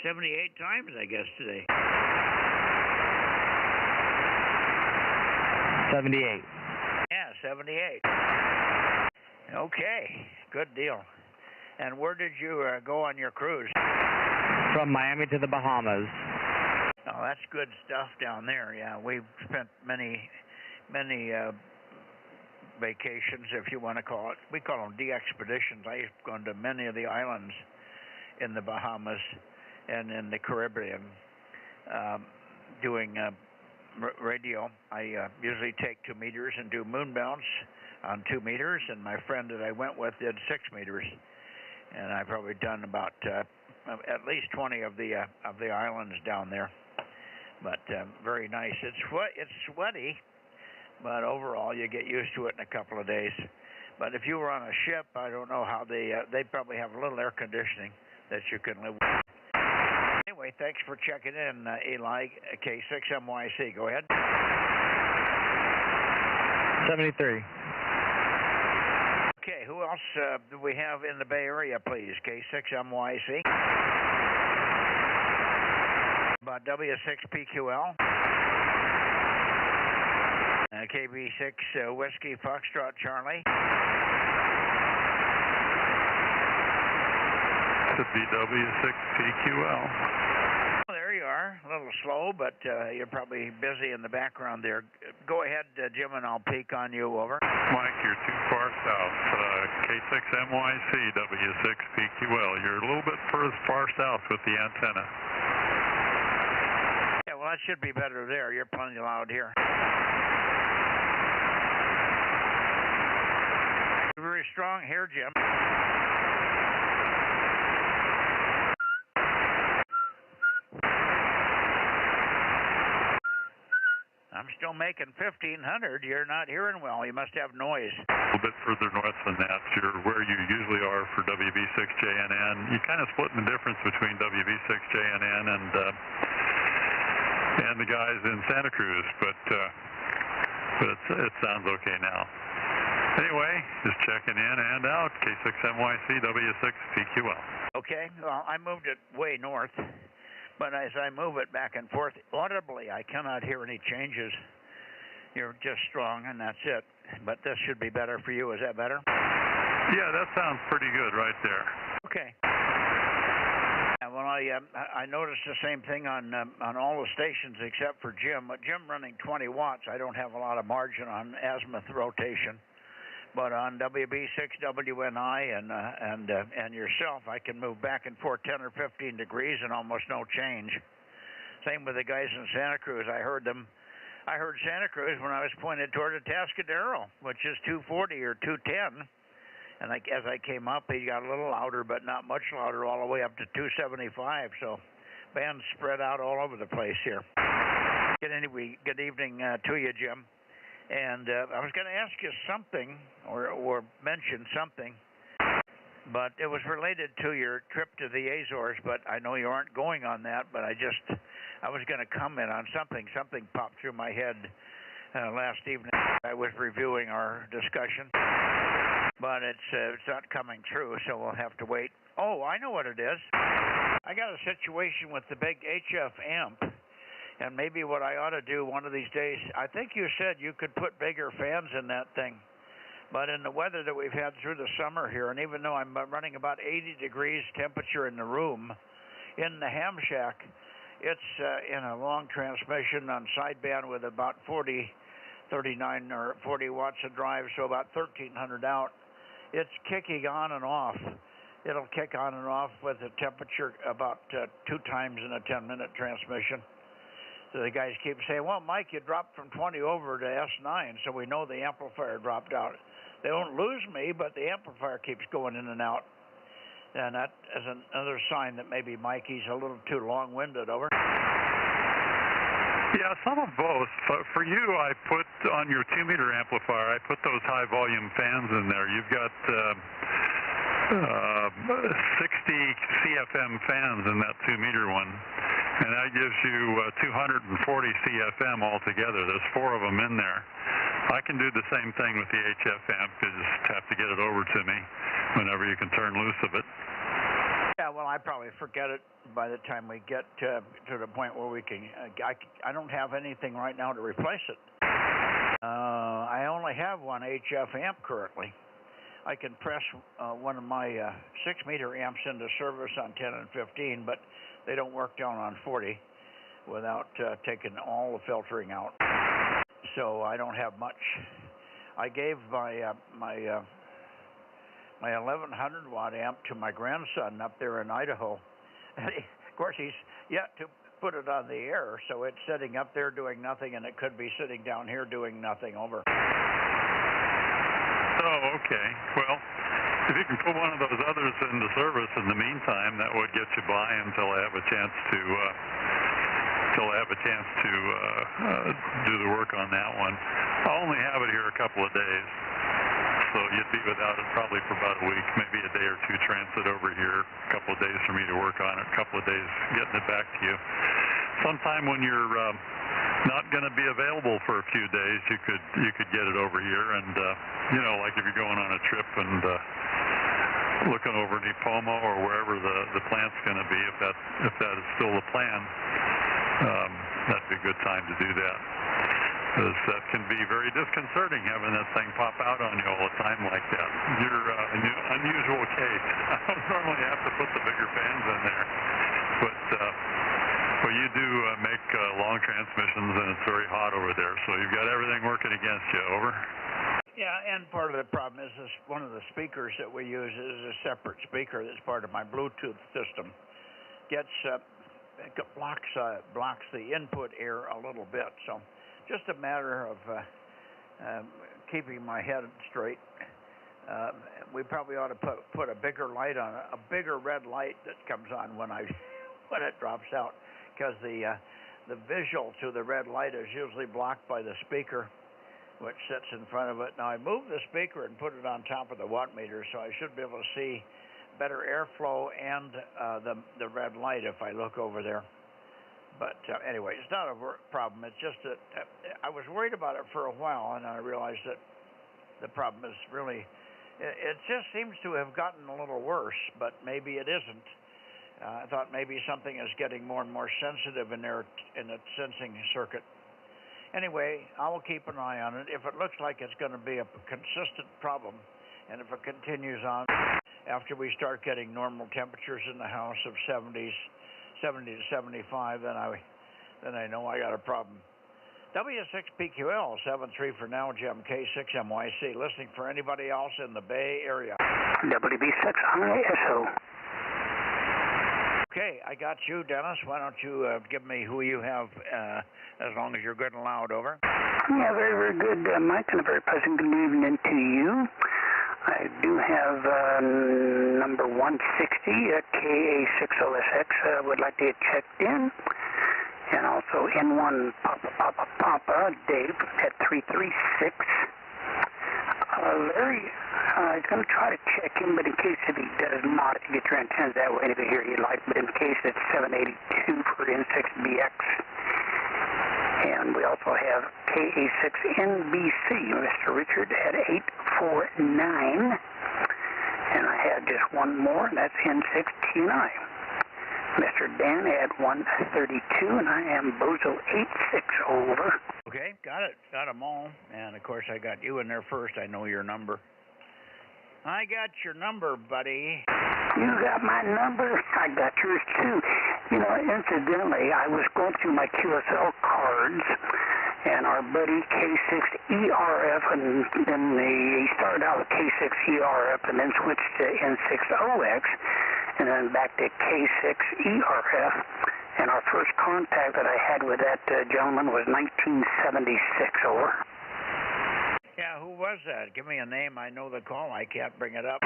G: 78 times, I guess, today.
Q: 78.
G: Yeah, 78. Okay, good deal. And where did you go on your cruise?
Q: From Miami to the Bahamas.
G: Oh, that's good stuff down there. Yeah, we've spent many vacations, if you want to call it. We call them de-expeditions. I've gone to many of the islands in the Bahamas and in the Caribbean doing radio. I usually take 2 meters and do moon bounce on 2 meters, and my friend that I went with did 6 meters. And I've probably done about at least 20 of the islands down there. But very nice. It's sweaty, but overall you get used to it in a couple of days. But if you were on a ship, I don't know how they probably have a little air conditioning that you can live with. Anyway, thanks for checking in, Eli. K6MYC. Go ahead.
Q: 73.
G: Okay, who else do we have in the Bay Area, please? K6MYC. About W6PQL. KB6 Whiskey Foxtrot Charlie.
P: Should be W6PQL.
G: Well, there you are. A little slow, but you're probably busy in the background there. Go ahead, Jim, and I'll peek on you. Over.
P: Mike, you're too far south. K6MYC, W6PQL. You're a little bit far south with the antenna.
G: Yeah, well, that should be better there. You're plenty loud here. Very strong here, Jim. I'm still making 1,500. You're not hearing well. You must have noise.
P: A little bit further north than that. You're where you usually are for WB6JNN. You kind of split the difference between WB6JNN and the guys in Santa Cruz, but it sounds okay now. Anyway, just checking in and out. K6NYC W6PQL.
G: Okay. Well, I moved it way north. But as I move it back and forth, audibly, I cannot hear any changes. You're just strong, and that's it. But this should be better for you. Is that better?
P: Yeah, that sounds pretty good right there.
G: Okay. And well, I noticed the same thing on all the stations except for Jim. Jim running 20 watts, I don't have a lot of margin on azimuth rotation. But on WB6WNI and yourself, I can move back and forth 10 or 15 degrees and almost no change. Same with the guys in Santa Cruz. I heard Santa Cruz when I was pointed toward Atascadero, which is 240 or 210. And as I came up, he got a little louder, but not much louder, all the way up to 275. So bands spread out all over the place here. Good evening to you, Jim. And I was going to ask you something, or mention something, but it was related to your trip to the Azores, but I know you aren't going on that, but I was going to comment on something. Something popped through my head last evening. I was reviewing our discussion, but it's not coming through, so we'll have to wait. Oh, I know what it is. I got a situation with the big HF amp. And maybe what I ought to do one of these days, I think you said you could put bigger fans in that thing. But in the weather that we've had through the summer here, and even though I'm running about 80 degrees temperature in the room, in the ham shack, it's in a long transmission on sideband with about 39 or 40 watts of drive, so about 1,300 out. It's kicking on and off. It'll kick on and off with a temperature about 2 times in a 10-minute transmission. So the guys keep saying, well, Mike, you dropped from 20 over to S9, so we know the amplifier dropped out. They won't lose me, but the amplifier keeps going in and out. And that is another sign that maybe Mikey's a little too long-winded. Over.
P: Yeah, some of both. For you, I put on your 2-meter amplifier, I put those high-volume fans in there. You've got 60 CFM fans in that 2-meter one. And that gives you 240 CFM altogether. There's 4 of them in there. I can do the same thing with the HF amp. You just have to get it over to me whenever you can turn loose of it.
G: Yeah, well, I probably forget it by the time we get to the point where we can. I don't have anything right now to replace it. I only have one HF amp currently. I can press one of my 6-meter amps into service on 10 and 15, but they don't work down on 40 without taking all the filtering out. So I don't have much. I gave my 1100 watt amp to my grandson up there in Idaho. And of course, he's yet to put it on the air, so it's sitting up there doing nothing, and it could be sitting down here doing nothing. Over.
P: Oh, okay. Well, if you can put one of those others into service in the meantime, that would get you by until I have a chance to do the work on that one. I'll only have it here a couple of days, so you'd be without it probably for about a week, maybe a day or two transit over here, a couple of days for me to work on it, a couple of days getting it back to you. Sometime when you're not going to be available for a few days, you could get it over here, and like if you're going on a trip and looking over Nipomo or wherever the plant's going to be, if that is still the plan, that'd be a good time to do that. Because that can be very disconcerting having that thing pop out on you all the time like that. You're an unusual case. I don't normally have to put the bigger fans in there, but you do make long transmissions, and it's very hot over there, so you've got everything working against you. Over.
G: Yeah, and part of the problem is this, one of the speakers that we use is a separate speaker that's part of my Bluetooth system. Gets blocks the input air a little bit. So just a matter of keeping my head straight. We probably ought to put a bigger light on it, a bigger red light that comes on when it drops out, because the visual to the red light is usually blocked by the speaker, which sits in front of it. Now I moved the speaker and put it on top of the watt meter, so I should be able to see better airflow and the red light if I look over there. But anyway, it's not a problem. It's just that I was worried about it for a while, and I realized that the problem is really, it just seems to have gotten a little worse, but maybe it isn't. I thought maybe something is getting more and more sensitive in its sensing circuit. Anyway, I will keep an eye on it. If it looks like it's going to be a consistent problem, and if it continues on after we start getting normal temperatures in the house of 70 to 75, then I know I got a problem. W6PQL 73 for now, Jim K6MYC. Listening for anybody else in the Bay Area.
R: WB6ISO.
G: Okay, I got you, Dennis. Why don't you give me who you have, as long as you're good and loud, over.
R: Yeah, very, very good, Mike, and a very pleasant good evening to you. I do have number 160 at KA60SX. Would like to get checked in. And also N1 Papa Dave at 336. Larry is going to try to check in, but in case if he does not, if you get your antennas that way, and if you hear, you'd like, but in case it's 782 for N6BX. And we also have KA6NBC, Mr. Richard at 849. And I have just one more, and that's N6TNI. Mr. Dan at 132, and I am Bozo 86, over.
G: Okay, got it. Got them all. And, of course, I got you in there first. I know your number. I got your number, buddy.
R: You got my number? I got yours, too. You know, incidentally, I was going through my QSL cards, and our buddy K6ERF, and then he started out with K6ERF and then switched to N6OX, and then back to K6ERF. And our first contact that I had with that gentleman was 1976, over.
G: Yeah, who was that? Give me a name. I know the call. I can't bring it up.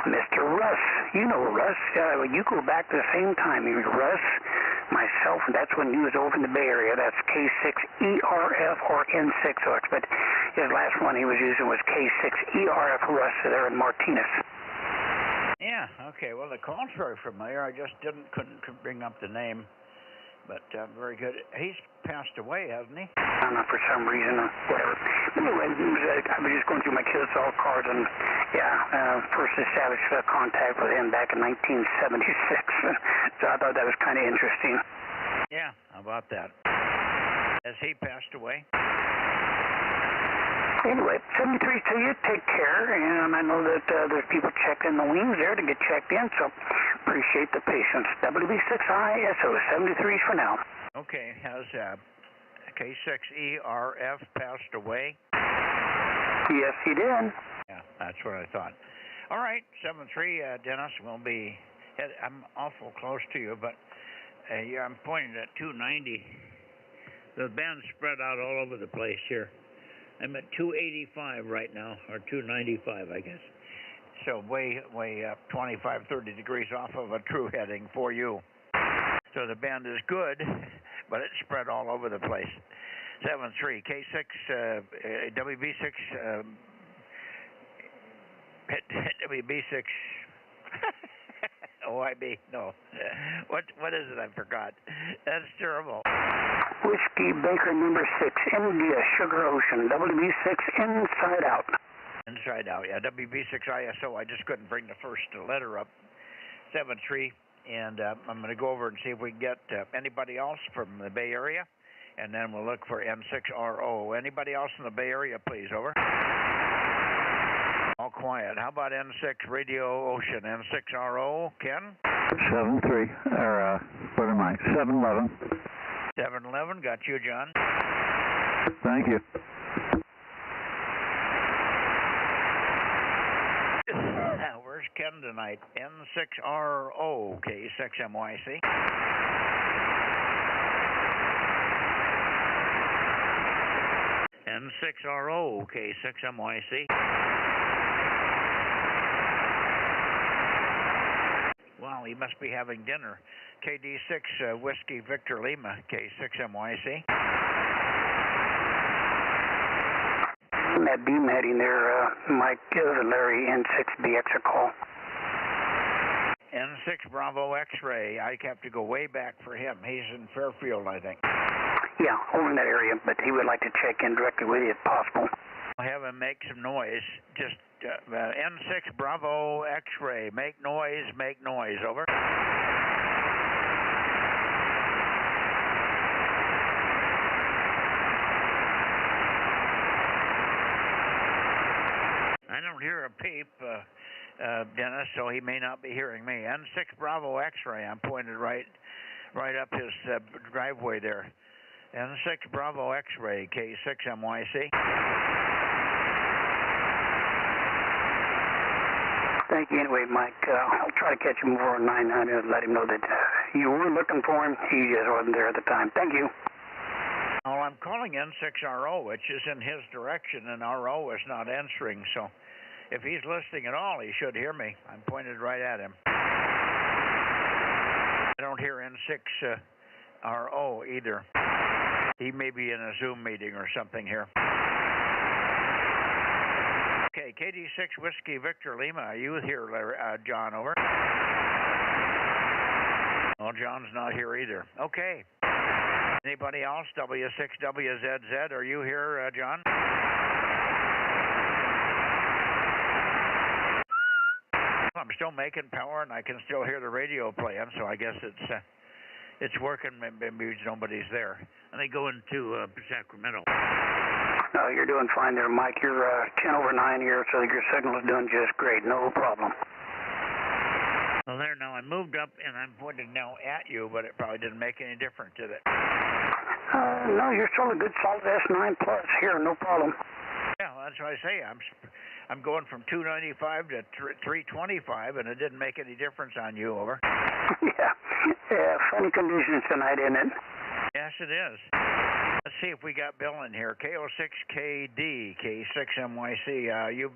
R: Mr. Russ. You know Russ. You go back to the same time. He was Russ, myself, and that's when he was over in the Bay Area. That's K6ERF or N6OX. But his last one he was using was K6ERF Russ there in Martinez.
G: Yeah, okay. Well, the call's very familiar. I just couldn't bring up the name. But very good. He's passed away, hasn't he?
R: I don't know, for some reason or whatever. Anyway, I was just going through my QSL cards, and first established contact with him back in 1976. So I thought that was kind of interesting.
G: Yeah, how about that? Has he passed away?
R: Anyway, 73 to you. Take care, and I know that there's people checking the wings there to get checked in, so appreciate the patience. WB6ISO 73 for now.
G: Okay, has K6ERF passed away?
R: Yes, he did.
G: Yeah, that's what I thought. All right, 73, Dennis, we'll be. I'm awful close to you, but yeah, I'm pointing at 290. The band's spread out all over the place here. I'm at 285 right now, or 295, I guess. So way up 25, 30 degrees off of a true heading for you. So the band is good, but it's spread all over the place. 73, K6, WB6, WB6, OIB, no. What is it? I forgot. That's terrible.
R: Whiskey Baker number 6, India Sugar Ocean, WB6 inside out.
G: Inside out, yeah, WB6ISO. I just couldn't bring the first letter up. 73, and I'm going to go over and see if we can get anybody else from the Bay Area, and then we'll look for N6RO. Anybody else in the Bay Area, please, over. All quiet. How about N6 Radio Ocean, N6RO, Ken?
S: 73, or what am I, 711.
G: 711, got you, John.
S: Thank you.
G: Where's Ken tonight. N6RO, K6MYC. N6RO, K6MYC. Wow, he must be having dinner. KD6 Whiskey Victor Lima, K6MYC.
R: That beam heading there, Mike, give Larry N6BX a call.
G: N6 Bravo X-ray. I have to go way back for him. He's in Fairfield, I think.
R: Yeah, over in that area, but he would like to check in directly with you if possible.
G: I'll have him make some noise. Just N6 Bravo X-ray. Make noise, over. I don't hear a peep, Dennis, so he may not be hearing me. N6 Bravo X-ray. I'm pointed right up his driveway there. N6 Bravo X-ray, K6MYC.
R: Thank you anyway, Mike. I'll try to catch him over on 900 and let him know that you were looking for him. He just wasn't there at the time. Thank you.
G: Well, I'm calling N6RO, which is in his direction, and RO is not answering, so if he's listening at all, he should hear me. I'm pointed right at him. I don't hear N6RO either. He may be in a Zoom meeting or something here. Okay, KD6 Whiskey Victor Lima, are you here, John, over? Well, John's not here either. Okay. Anybody else? W6WZZ, are you here, John? I'm still making power, and I can still hear the radio playing, so I guess it's working. Maybe nobody's there. And they go into Sacramento.
R: No, you're doing fine there, Mike. You're 10 over 9 here, so your signal is doing just great. No problem.
G: Well, there now. I moved up, and I'm pointed now at you, but it probably didn't make any difference, did it?
R: No, you're still a good solid S9 plus here. No problem.
G: Yeah, well, that's what I say. I'm going from 295 to 325, and it didn't make any difference on you, over.
R: Yeah, funny conditions tonight, isn't it?
G: Yes, it is. Let's see if we got Bill in here. KO6KD, K6MYC. Are you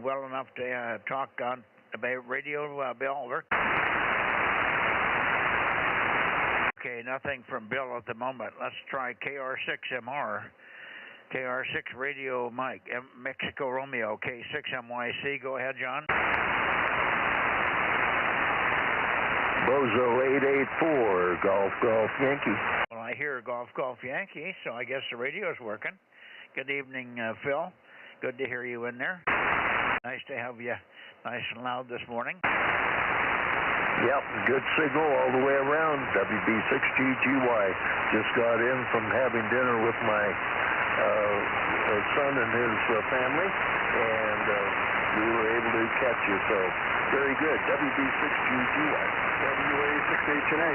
G: well enough to talk on the radio, Bill, over? Okay, nothing from Bill at the moment. Let's try KR6MR. KR6 Radio Mike, Mexico Romeo, K6MYC. Go ahead, John.
T: Bozo 884, Golf Yankee.
G: Well, I hear Golf Yankee, so I guess the radio's working. Good evening, Phil. Good to hear you in there. Nice to have you nice and loud this morning.
T: Yep, good signal all the way around. WB6GGY. Just got in from having dinner with my son and his family, and we were able to catch you, so very good. WB6GGY. WA6HNA.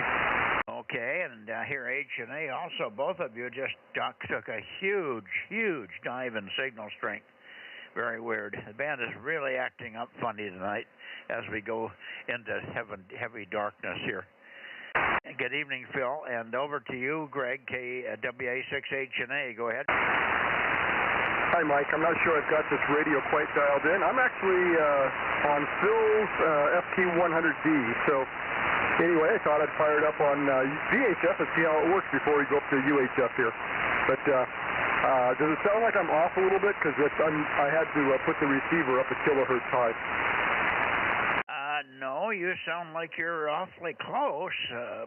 G: Okay, and here H&A also, both of you just took a huge dive in signal strength. Very weird. The band is really acting up funny tonight as we go into heavy darkness here. Good evening, Phil, and over to you, Greg, WA6HNA. Go ahead.
F: Hi, Mike. I'm not sure I've got this radio quite dialed in. I'm actually on Phil's FT100D, so anyway, I thought I'd fire it up on VHF and see how it works before we go up to UHF here. But does it sound like I'm off a little bit? Because I had to put the receiver up a kilohertz high.
G: No, you sound like you're awfully close.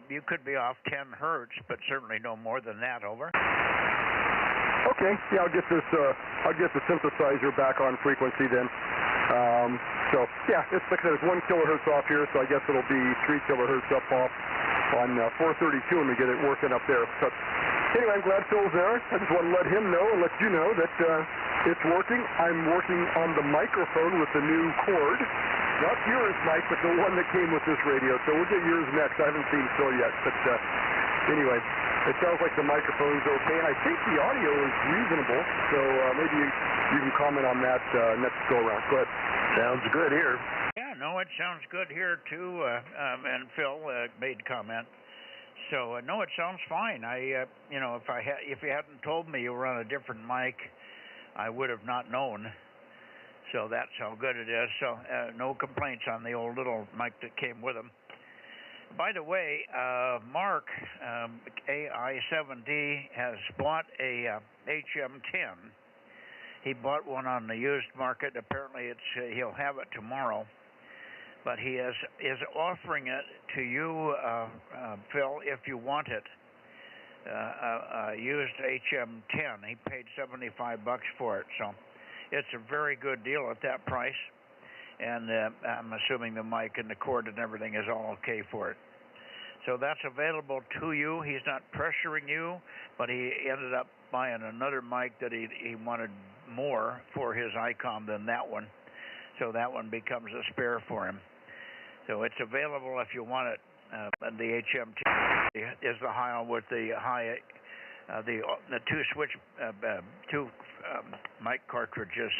G: You could be off 10 hertz, but certainly no more than that, over.
F: Okay, yeah, I'll get the synthesizer back on frequency then. So yeah, it's like there's 1 kilohertz off here, so I guess it'll be 3 kilohertz up off on 432 when we get it working up there. But anyway, I'm glad Phil's there. I just want to let him know and let you know that it's working. I'm working on the microphone with the new cord. Not yours, Mike, but the one that came with this radio. So we'll get yours next. I haven't seen Phil yet, but anyway, it sounds like the microphone's okay, and I think the audio is reasonable. So maybe you can comment on that next go around. Go ahead.
T: Sounds good here.
G: Yeah, no, no, it sounds good here too. And Phil made comment. So no, it sounds fine. If you hadn't told me you were on a different mic, I would have not known. So that's how good it is. So no complaints on the old little mic that came with him. By the way, Mark, AI7D, has bought a HM10. He bought one on the used market. Apparently, he'll have it tomorrow. But he is offering it to you, Phil, if you want it. A used HM10. He paid $75 for it. So it's a very good deal at that price. And I'm assuming the mic and the cord and everything is all okay for it. So that's available to you. He's not pressuring you, but he ended up buying another mic that he wanted more for his ICOM than that one. So that one becomes a spare for him. So it's available if you want it. The HM2 is the high with the two mic cartridges.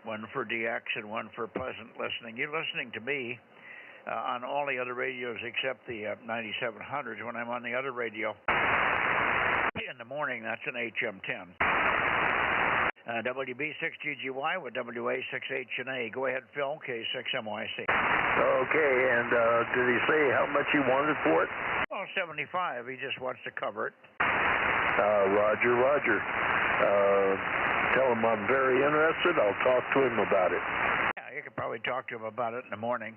G: One for DX and one for pleasant listening. You're listening to me on all the other radios except the 9700s. When I'm on the other radio in the morning, that's an HM10. WB6GGY with WA6HNA. Go ahead, Phil, K6MYC.
T: Okay, and did he say how much he wanted for it?
G: Oh, 75. He just wants to cover it.
T: Roger. Tell him I'm very interested. I'll talk to him about it.
G: Yeah, you could probably talk to him about it in the morning.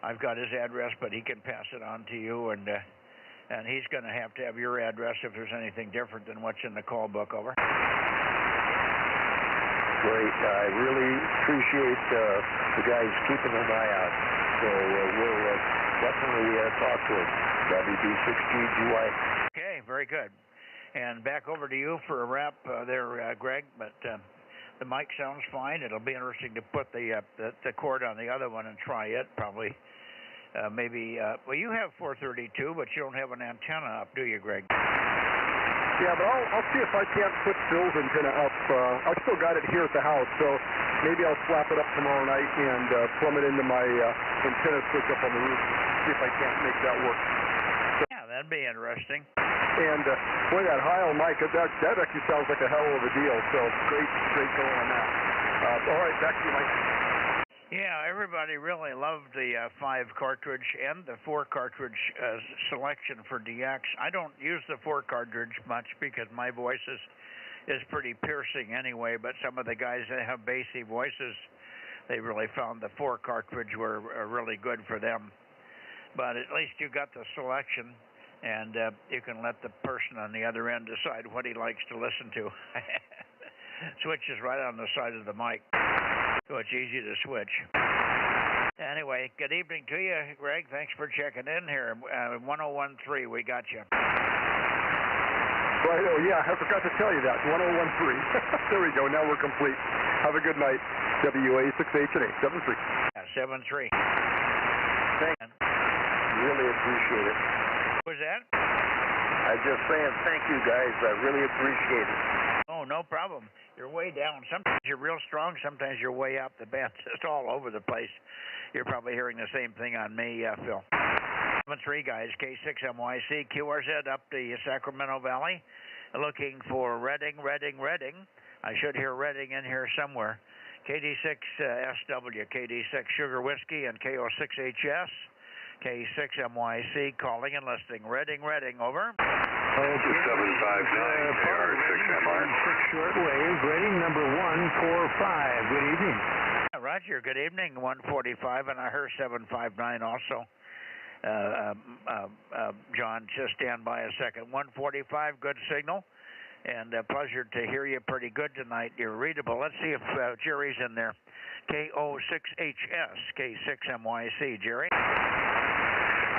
G: I've got his address, but he can pass it on to you, and he's going to have your address if there's anything different than what's in the call book. Over.
T: Great. I really appreciate the guys keeping an eye out. So we'll definitely talk to him. WB6GGY.
G: Okay, very good. And back over to you for a wrap there, Greg. But the mic sounds fine. It'll be interesting to put the cord on the other one and try it. Probably, maybe. Well, you have 432, but you don't have an antenna up, do you, Greg?
F: Yeah, but I'll see if I can't put Phil's antenna up. I've still got it here at the house, so maybe I'll slap it up tomorrow night and plumb it into my antenna switch up on the roof. See if I can't make that work.
G: Yeah, that'd be interesting.
F: And boy, that Heil mic, that actually sounds like a hell of a deal. So great going on that. All right, back to you, Mike.
G: Yeah, everybody really loved the 5 cartridge and the 4 cartridge selection for DX. I don't use the 4 cartridge much because my voice is pretty piercing anyway, but some of the guys that have bassy voices, they really found the 4 cartridge were really good for them. But at least you got the selection, and you can let the person on the other end decide what he likes to listen to. Switch is right on the side of the mic, so it's easy to switch. Anyway, good evening to you, Greg. Thanks for checking in here. 1013, we got you.
F: Right, oh yeah, I forgot to tell you that. 1013. There we go, now we're complete. Have a good night. WA6HNA, 73.
G: Yeah, 73.
T: Thanks. Really appreciate it.
G: What was that?
T: I was just saying thank you, guys. I really appreciate it.
G: Oh, no problem. You're way down. Sometimes you're real strong. Sometimes you're way up. The band's just all over the place. You're probably hearing the same thing on me, Phil. 73 guys, K6MYC, QRZ up the Sacramento Valley, looking for Redding. I should hear Redding in here somewhere. KD6SW, KD6 Sugar Whiskey, and KO6HS. K6MYC calling and listening. Redding, over.
N: Okay. 759, KR6MR.
F: 6 shortwave, rating number 145. Good evening.
G: Roger, good evening, 145, and I heard 759 also. John, just stand by a second. 145, good signal, and a pleasure to hear you pretty good tonight. You're readable. Let's see if Jerry's in there. KO6HS, K6MYC. Jerry?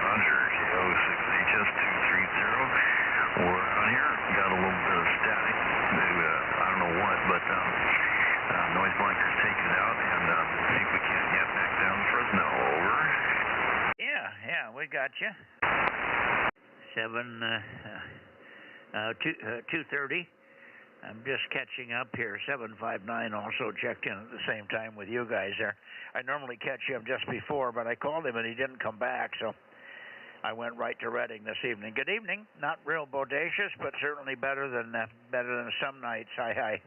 D: Roger, KO6HS 230. We're on here. Got a little bit of static. I don't know what, but noise blanker's taken it out, and see if we can't get back down Fresno. Over.
G: Yeah, we got you. 230. I'm just catching up here. 759 also checked in at the same time with you guys there. I normally catch him just before, but I called him and he didn't come back, so I went right to Redding this evening. Good evening. Not real bodacious, but certainly better than some nights. Hi.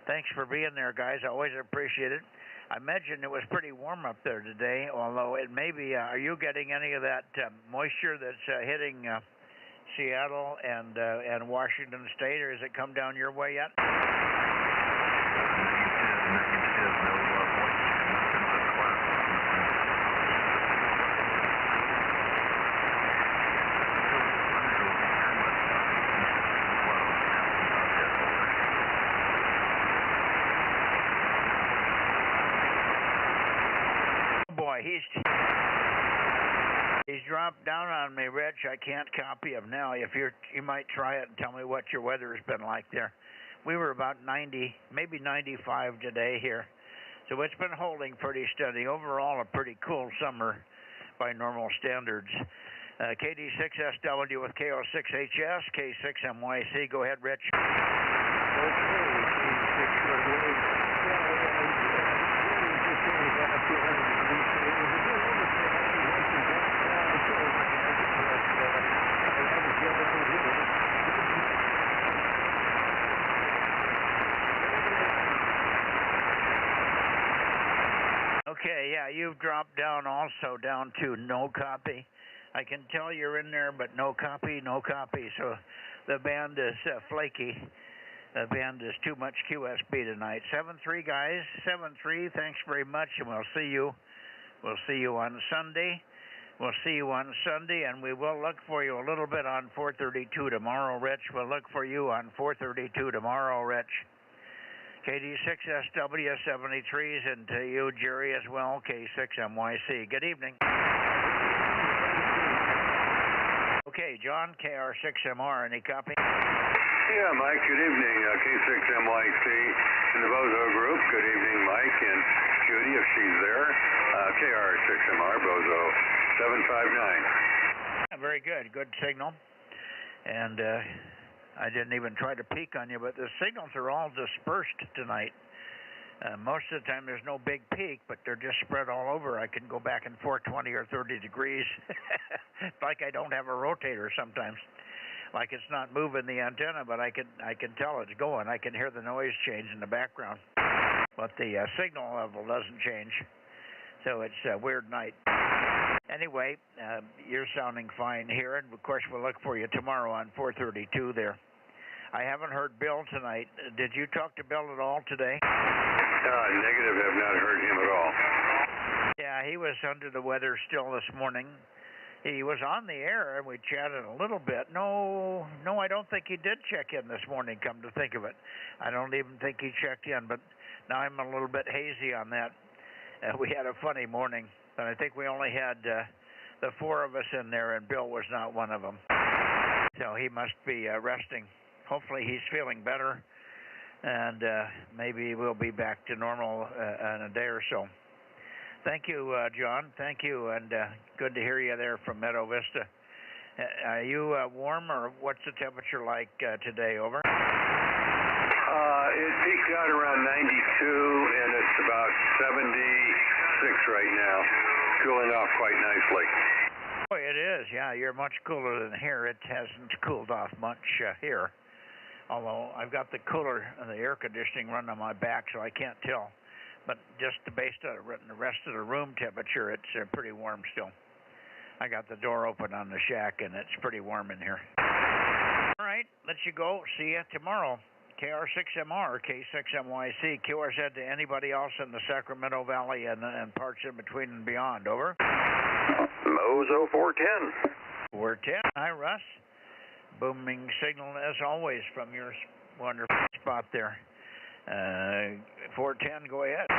G: Thanks for being there, guys. I always appreciate it. I imagine it was pretty warm up there today, although it may be. Are you getting any of that moisture that's hitting Seattle and Washington State, or has it come down your way yet? He's dropped down on me, Rich. I can't copy him now. If you might try it and tell me what your weather has been like there. We were about 90, maybe 95 today here. So it's been holding pretty steady. Overall, a pretty cool summer by normal standards. KD6SW with KO6HS, K6MYC. Go ahead, Rich. Okay, yeah, you've dropped down also down to no copy. I can tell you're in there, but no copy. So the band is flaky. The band is too much QSB tonight. 7-3, guys. 7-3, thanks very much, and we'll see you. We'll see you on Sunday. We'll see you on Sunday, and we will look for you a little bit on 432 tomorrow, Rich. We'll look for you on 432 tomorrow, Rich. KD6SW 73s, and to you, Jerry, as well, K6MYC. Good evening. Okay, John, KR6MR, any copy?
N: Yeah, Mike, good evening. K6MYC in the Bozo group. Good evening, Mike, and Judy, if she's there. KR6MR, Bozo 759.
G: Very good. Good signal. And I didn't even try to peek on you, but the signals are all dispersed tonight. Most of the time there's no big peak, but they're just spread all over. I can go back and forth 20 or 30 degrees. Like I don't have a rotator sometimes. Like it's not moving the antenna, but I can tell it's going. I can hear the noise change in the background. But the signal level doesn't change. So it's a weird night. Anyway, you're sounding fine here, and of course we'll look for you tomorrow on 432 there. I haven't heard Bill tonight. Did you talk to Bill at all today?
N: Negative, have not heard him at all.
G: Yeah, he was under the weather still this morning. He was on the air, and we chatted a little bit. No, I don't think he did check in this morning, come to think of it. I don't even think he checked in, but now I'm a little bit hazy on that. We had a funny morning, but I think we only had the four of us in there, and Bill was not one of them. So he must be resting. Hopefully he's feeling better, and maybe we'll be back to normal in a day or so. Thank you, John. Thank you, and good to hear you there from Meadow Vista. Are you warm, or what's the temperature like today? Over.
N: It peaked out around 92, and it's about 76 right now. Cooling off quite nicely.
G: Oh, it is. Yeah, you're much cooler than here. It hasn't cooled off much here. Although I've got the cooler and the air conditioning running on my back, so I can't tell. But just based on the rest of the room temperature, it's pretty warm still. I got the door open on the shack, and it's pretty warm in here. All right, let you go. See you tomorrow. KR6MR, K6MYC, QRZ to anybody else in the Sacramento Valley and parts in between and beyond. Over.
N: Bozo 410.
G: 410. Hi, Russ. Booming signal as always from your wonderful spot there. 410, go ahead.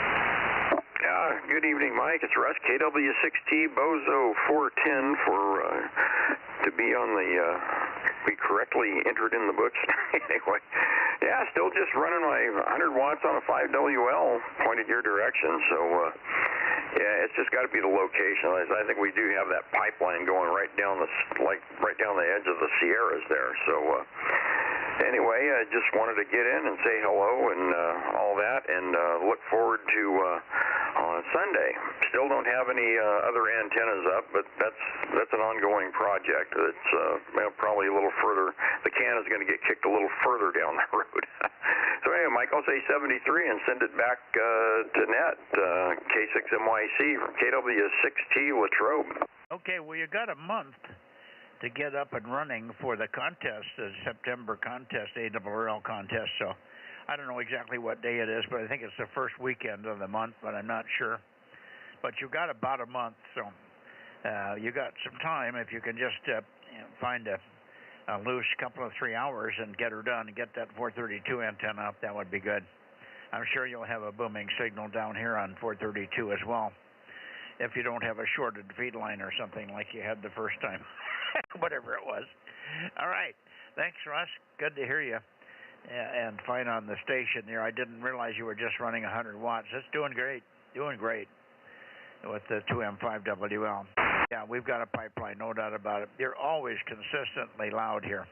U: Good evening, Mike. It's Russ, KW6T, Bozo 410 to be on the, we correctly entered in the books. Anyway, yeah, still just running my 100 watts on a 5WL pointed your direction. So, yeah, it's just got to be the location. I think we do have that pipeline going right down the edge of the Sierras there. So, anyway, I just wanted to get in and say hello and all that, and look forward to on Sunday. Still don't have any other antennas up, but that's an ongoing project. It's probably a little further. The can is going to get kicked a little further down the road. So anyway, Mike, I'll say 73 and send it back to net, K6MYC from KW6T Latrobe.
G: Okay, well, you got a month to get up and running for the contest, the September contest, ARRL contest. So I don't know exactly what day it is, but I think it's the first weekend of the month, but I'm not sure. But you've got about a month, so you got some time if you can just find a loose couple of 3 hours and get her done and get that 432 antenna up. That would be good. I'm sure you'll have a booming signal down here on 432 as well, if you don't have a shorted feed line or something like you had the first time. Whatever it was. All right. Thanks, Russ. Good to hear you. And fine on the station there. I didn't realize you were just running 100 watts. That's doing great. Doing great with the 2M5WL. Yeah, we've got a pipeline, no doubt about it. You're always consistently loud here.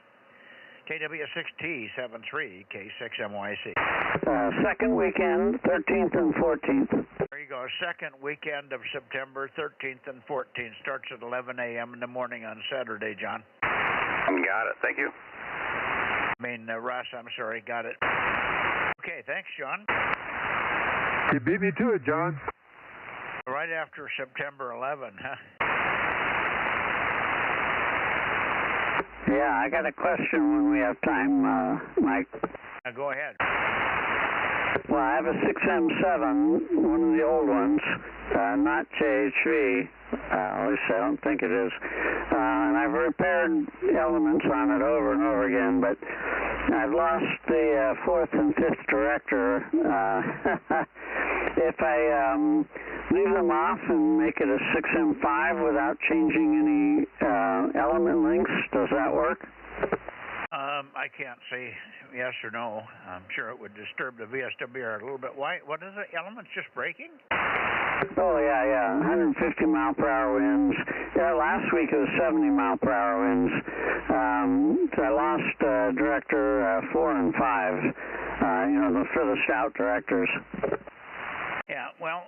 G: KW6T73, K6MYC.
R: Second weekend, 13th and 14th.
G: There you go. Second weekend of September, 13th and 14th. Starts at 11 a.m. in the morning on Saturday, John.
U: Got it. Thank you.
G: Russ, I'm sorry. Got it. Okay, thanks, John.
C: You beat me to it, John.
G: Right after September 11, huh?
R: Yeah, I got a question when we have time, Mike.
G: Go ahead.
R: Well, I have a 6M7, one of the old ones, not JH3, at least I don't think it is. And I've repaired elements on it over and over again, but I've lost the fourth and fifth director. If I leave them off and make it a 6M5 without changing any element links, does that work?
G: I can't say yes or no. I'm sure it would disturb the VSWR a little bit. Why? What is it? Elements just breaking?
R: Oh, yeah. 150 mile per hour winds. Yeah, last week it was 70 mile per hour winds. I lost director 4 and 5, the furthest out directors.
G: Yeah, well,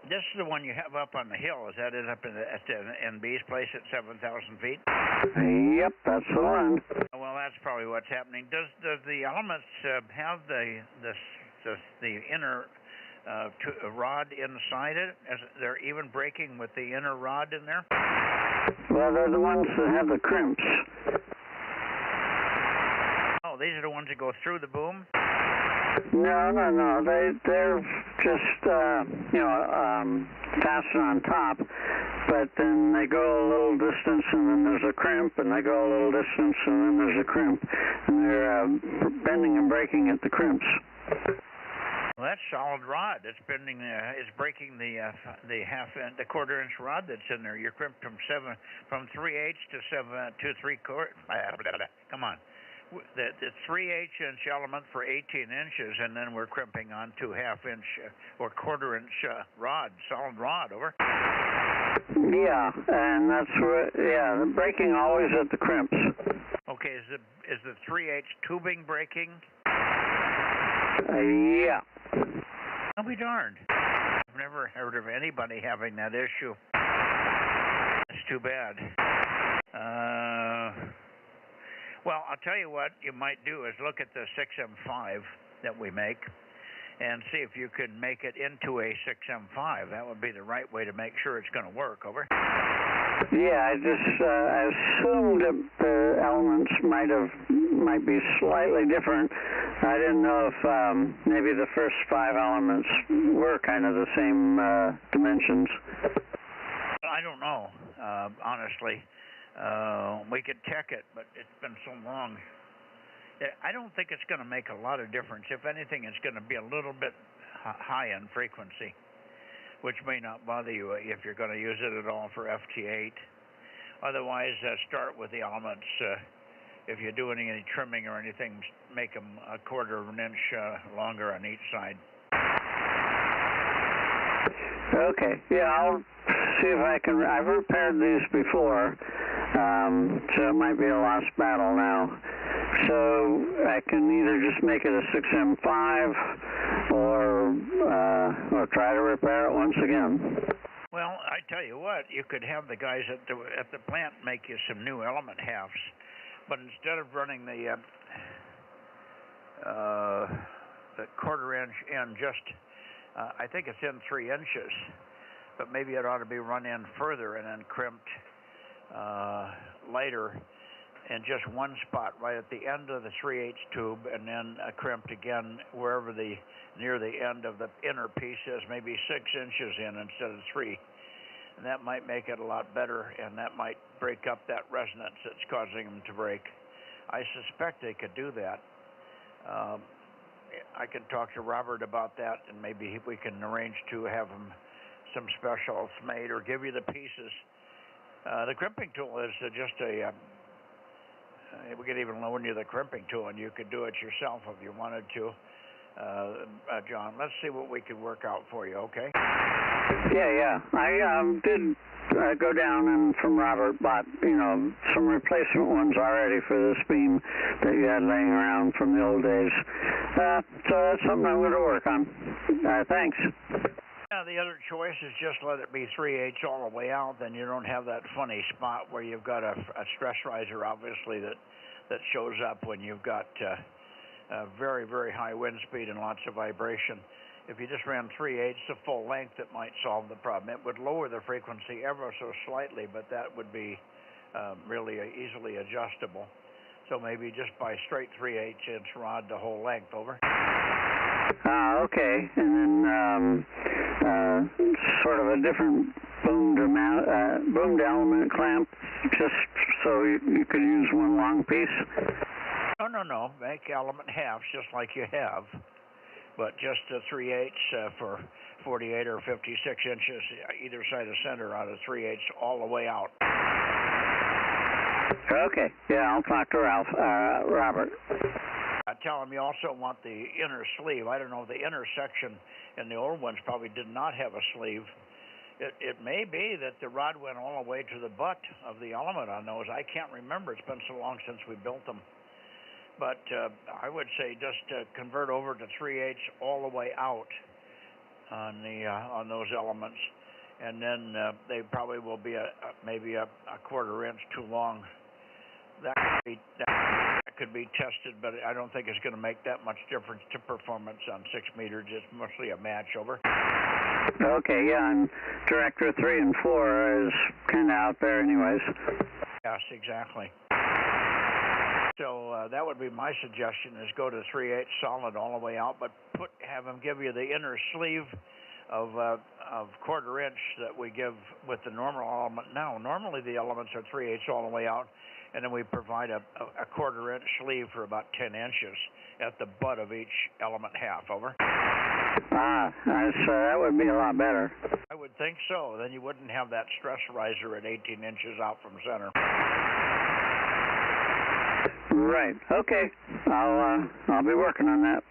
G: this is the one you have up on the hill. Is that it up at the NB's place at 7,000 feet?
R: Yep, that's the one.
G: Well, that's probably what's happening. Does the elements have the inner rod inside it? They're even breaking with the inner rod in there?
R: Well, they're the ones that have the crimps.
G: Oh, these are the ones that go through the boom?
R: No. They're just, fastened on top, but then they go a little distance and then there's a crimp, and they go a little distance and then there's a crimp, and they're bending and breaking at the crimps.
G: Well, that's solid rod. It's bending, it's breaking the quarter-inch rod that's in there. You're crimped from 3/8 to 3/4. Come on. The 3/8 inch element for 18 inches, and then we're crimping onto 1/2 inch or quarter-inch rod, solid rod, over.
R: Yeah, and that's where, the breaking always at the crimps.
G: Okay, is the 3/8 tubing breaking?
R: Yeah.
G: I'll be darned. I've never heard of anybody having that issue. That's too bad. Well, I'll tell you what you might do is look at the 6M5 that we make and see if you can make it into a 6M5. That would be the right way to make sure it's going to work, over.
R: Yeah, I assumed that the elements might be slightly different. I didn't know if maybe the first 5 elements were kind of the same dimensions.
G: I don't know, honestly. We could check it, but it's been so long. I don't think it's going to make a lot of difference. If anything, it's going to be a little bit high in frequency, which may not bother you if you're going to use it at all for FT8. Otherwise, start with the elements. If you're doing any trimming or anything, make them 1/4 of an inch longer on each side.
R: Okay. Yeah, I'll see if I can. I've repaired these before,
E: So it might be a lost battle now. So I can either just make it a 6M5 or try to repair it once again.
G: Well, I tell you what, you could have the guys at the plant make you some new element halves, but instead of running the quarter-inch in just, I think it's in 3 inches, but maybe it ought to be run in further and then crimped later in just one spot right at the end of the 3/8 tube, and then crimped again wherever near the end of the inner piece is, maybe 6 inches in instead of 3. And that might make it a lot better, and that might break up that resonance that's causing them to break. I suspect they could do that. I can talk to Robert about that, and maybe we can arrange to have him some specials made or give you the pieces. The crimping tool is just we could even loan you the crimping tool, and you could do it yourself if you wanted to. John, let's see what we can work out for you, okay?
E: Yeah. I did go down and from Robert bought, some replacement ones already for this beam that you had laying around from the old days. So that's something I'm going to work on. Thanks.
G: Yeah, the other choice is just let it be 3/8 all the way out. Then you don't have that funny spot where you've got a stress riser, obviously, that shows up when you've got a very, very high wind speed and lots of vibration. If you just ran 3/8 the full length, it might solve the problem. It would lower the frequency ever so slightly, but that would be really easily adjustable. So maybe just buy straight 3/8 inch rod the whole length, over.
E: Okay. And then sort of a different boomed element clamp, just so you could use one long piece?
G: No. Make element halves just like you have, but just a 3/8 for 48 or 56 inches either side of center out of 3/8 all the way out.
E: Okay. Yeah, I'll talk to Robert.
G: I tell him you also want the inner sleeve. I don't know, the inner section in the old ones probably did not have a sleeve. It may be that the rod went all the way to the butt of the element on those. I can't remember. It's been so long since we built them. But I would say just convert over to 3/8 all the way out on those elements, and then they probably will be maybe a quarter-inch too long. That could be tested, but I don't think it's going to make that much difference to performance on 6 meters. It's mostly a match, over.
E: Okay, yeah, and Director 3 and 4 is kind of out there anyways.
G: Yes, exactly. So that would be my suggestion, is go to 3/8 solid all the way out, but have them give you the inner sleeve of quarter-inch that we give with the normal element now. Normally the elements are 3/8 all the way out, and then we provide a quarter-inch sleeve for about 10 inches at the butt of each element half, over.
E: That would be a lot better.
G: I would think so. Then you wouldn't have that stress riser at 18 inches out from center.
E: Right. Okay. I'll be working on that.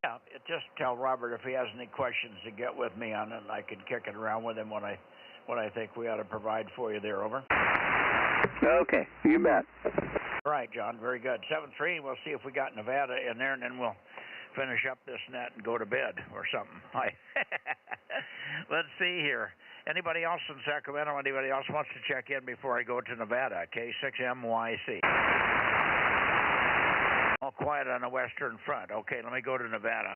G: Yeah. Just tell Robert if he has any questions to get with me on it, and I can kick it around with him what I think we ought to provide for you there, over.
E: Okay. You bet.
G: All right, John. Very good. 7-3. We'll see if we got Nevada in there, and then we'll finish up this net and go to bed or something. Hi. Let's see here. Anybody else in Sacramento? Anybody else wants to check in before I go to Nevada? K6MYC. All quiet on the western front. Okay, let me go to Nevada.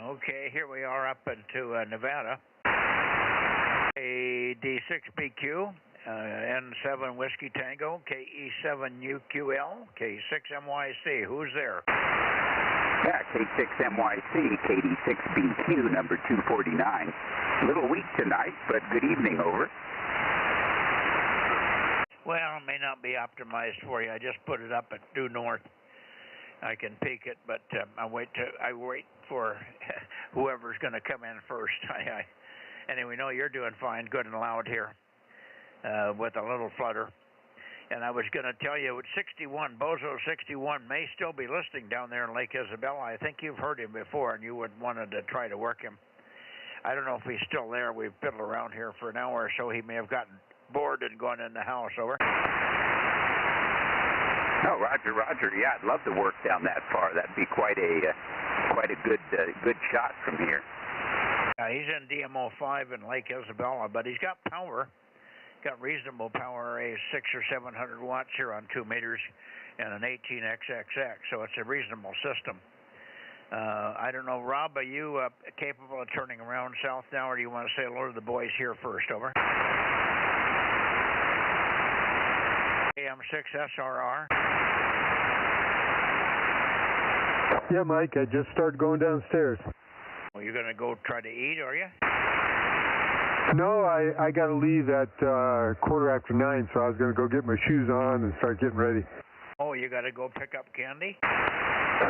G: Okay, here we are up into Nevada. A D6BQ, N7 Whiskey Tango, KE7UQL, K6MYC. Who's there?
V: Yeah, K6MYC, KD6BQ, number 249. A little weak tonight, but good evening, over.
G: Well, it may not be optimized for you. I just put it up at due north. I can peek it, but I wait for whoever's going to come in first. Anyway, no, you're doing fine, good and loud here, with a little flutter. And I was going to tell you, 61, Bozo 61 may still be listing down there in Lake Isabella. I think you've heard him before, and you would wanted to try to work him. I don't know if he's still there. We've fiddled around here for an hour or so. He may have gotten bored and gone in the house. Over.
V: Oh, Roger, Roger. Yeah, I'd love to work down that far. That'd be quite a good shot from here.
G: He's in DMO 5 in Lake Isabella, but he's got power. Got reasonable power, a 600 or 700 watts here on 2 meters, and an 18XXX. So it's a reasonable system. I don't know, Rob, are you capable of turning around south now, or do you want to say hello to the boys here first? Over. AM6SRR.
C: Yeah, Mike, I just started going downstairs.
G: Well, you're going to go try to eat, are you?
C: No, I got to leave at 9:15, so I was going to go get my shoes on and start getting ready.
G: Oh, you got to go pick up candy?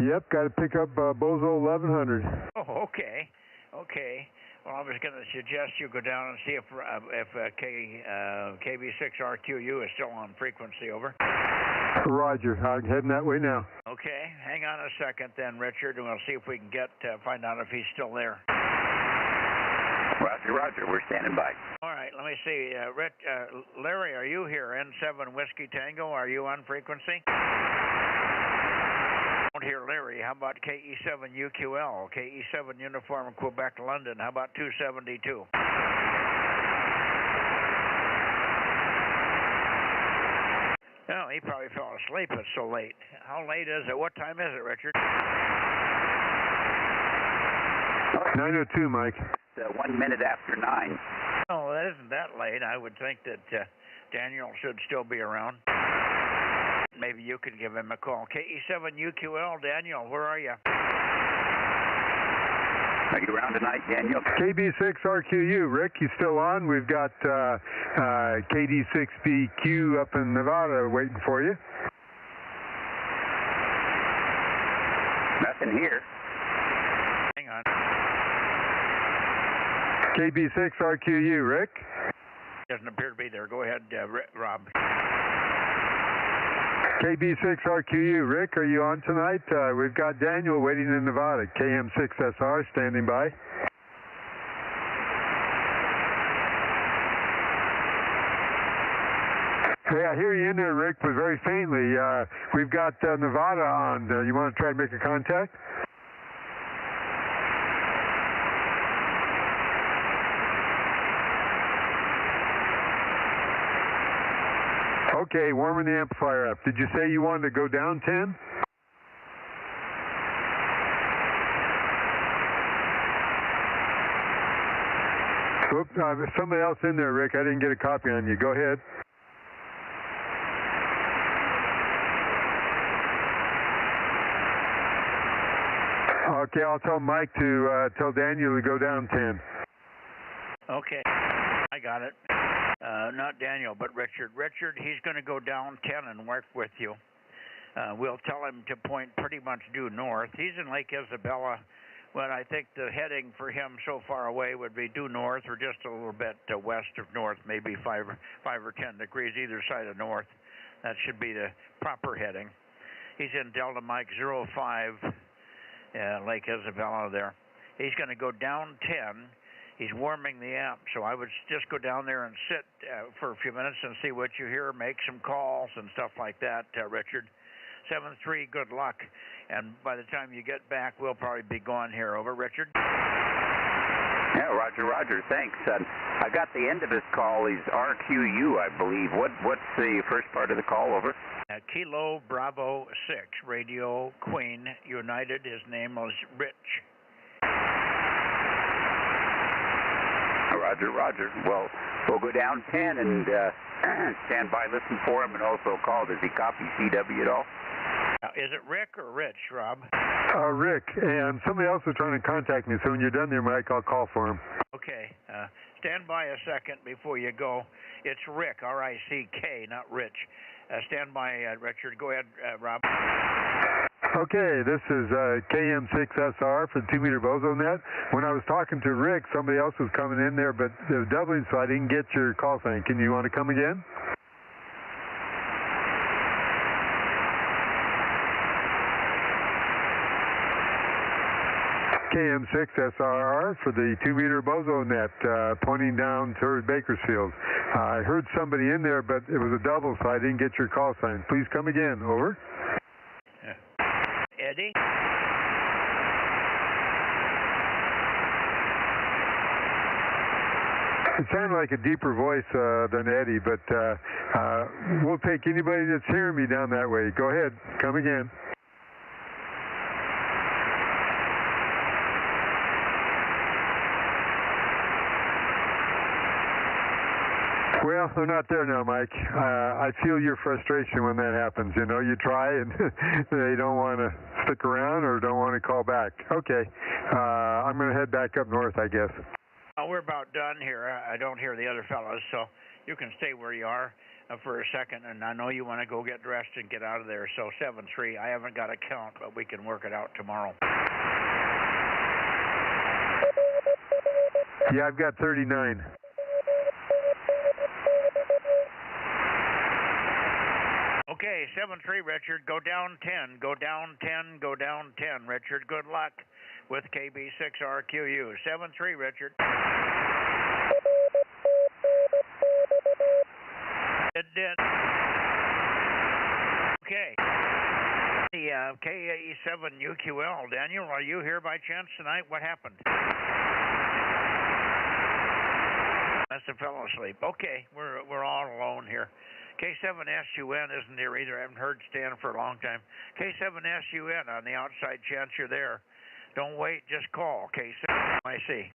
C: Yep, got to pick up Bozo 1100.
G: Oh, okay. Okay. Well, I was going to suggest you go down and see if KB6RQU is still on frequency. Over.
C: Roger. I'm heading that way now.
G: Okay. Hang on a second then, Richard, and we'll see if we can find out if he's still there.
V: Roger, Roger. We're standing by.
G: All right. Let me see. Larry, are you here? N7 Whiskey Tango. Are you on frequency? Don't hear Larry. How about KE7UQL? KE7 Uniform Quebec London. How about 272? No, he probably fell asleep. It's so late. How late is it? What time is it, Richard?
C: 9:02, Mike.
V: 1 minute after 9.
G: Oh, that isn't that late. I would think that Daniel should still be around. Maybe you could give him a call. KE7UQL, Daniel, where are you?
V: Are you around tonight, Daniel?
C: KB6RQU, Rick, you still on? We've got KD6BQ up in Nevada waiting for you.
V: Nothing here.
G: Hang on.
C: KB6RQU, Rick?
G: Doesn't appear to be there. Go ahead, Rob.
C: KB6RQU, Rick, are you on tonight? We've got Daniel waiting in Nevada. KM6SR standing by. Hey, I hear you in there, Rick, but very faintly. We've got Nevada on. You want to try to make a contact? Okay, warming the amplifier up. Did you say you wanted to go down 10? Oops, there's somebody else in there, Rick. I didn't get a copy on you. Go ahead. Okay, I'll tell Mike to tell Daniel to go down 10.
G: Okay, I got it. Not Daniel, but Richard. Richard, he's going to go down 10 and work with you. We'll tell him to point pretty much due north. He's in Lake Isabella, but I think the heading for him so far away would be due north or just a little bit west of north, maybe 5 or 10 degrees either side of north. That should be the proper heading. He's in Delta Mike 05, Lake Isabella there. He's going to go down 10. He's warming the amp, so I would just go down there and sit for a few minutes and see what you hear, make some calls and stuff like that, Richard. 7-3, good luck. And by the time you get back, we'll probably be gone here. Over, Richard?
V: Yeah, Roger, Roger. Thanks. I got the end of his call. He's RQU, I believe. What's the first part of the call? Over.
G: Kilo Bravo 6, Radio Queen United. His name was Rich.
V: Roger, Roger. Well, we'll go down 10 and stand by, listen for him, and also call. Does he copy CW at all?
G: Is it Rick or Rich, Rob?
C: Rick, and somebody else is trying to contact me, so when you're done there, Mike, I'll call for him.
G: Okay. Stand by a second before you go. It's Rick, R-I-C-K, not Rich. Stand by, Richard. Go ahead, Rob.
C: Okay, this is KM6SR for the 2-meter Bozo Net. When I was talking to Rick, somebody else was coming in there, but it was doubling, so I didn't get your call sign. Can you want to come again? KM6SRR for the 2-meter Bozo Net, pointing down toward Bakersfield. I heard somebody in there, but it was a double, so I didn't get your call sign. Please come again. Over.
G: Eddie?
C: It sounded like a deeper voice than Eddie, but we'll take anybody that's hearing me down that way. Go ahead. Come again. Well, they're not there now, Mike. I feel your frustration when that happens. You know, you try and they don't want to stick around or don't want to call back. Okay. I'm going to head back up north, I guess.
G: We're about done here. I don't hear the other fellows, so you can stay where you are for a second. And I know you want to go get dressed and get out of there. So 7-3, I haven't got a count, but we can work it out tomorrow.
C: Yeah, I've got 39.
G: Okay, 7-3, Richard. Go down 10. Go down 10. Go down 10, Richard. Good luck with KB6RQU. 7-3, Richard. It did. Okay. The KAE7UQL. Daniel, are you here by chance tonight? What happened? That's the fellow asleep. Okay, we're all alone here. K7SUN isn't here either. I haven't heard Stan for a long time. K7SUN on the outside chance you're there. Don't wait, just call. K7IC.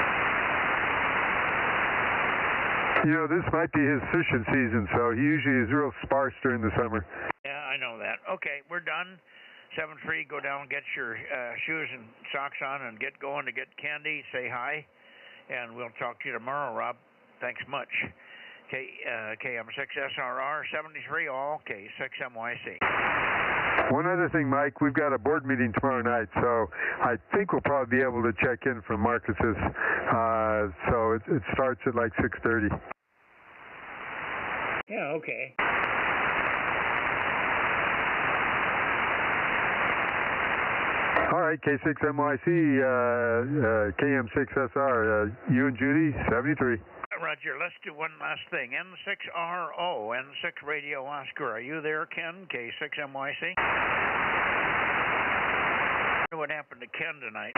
C: You know, this might be his fishing season, so he usually is real sparse during the summer.
G: Yeah, I know that. Okay, we're done. 7-3, go down, get your shoes and socks on, and get going to get candy. Say hi, and we'll talk to you tomorrow, Rob. Thanks much. KM6SRR 73 all K6MYC.
C: One other thing, Mike, we've got a board meeting tomorrow night, so I think we'll probably be able to check in from Marcus's. So it starts at like 6:30.
G: Yeah, okay.
C: All right, K6MYC, KM6SR, you and Judy, 73.
G: Roger, let's do one last thing. N6RO, N6 Radio Oscar. Are you there, Ken? K6MYC? What happened to Ken tonight?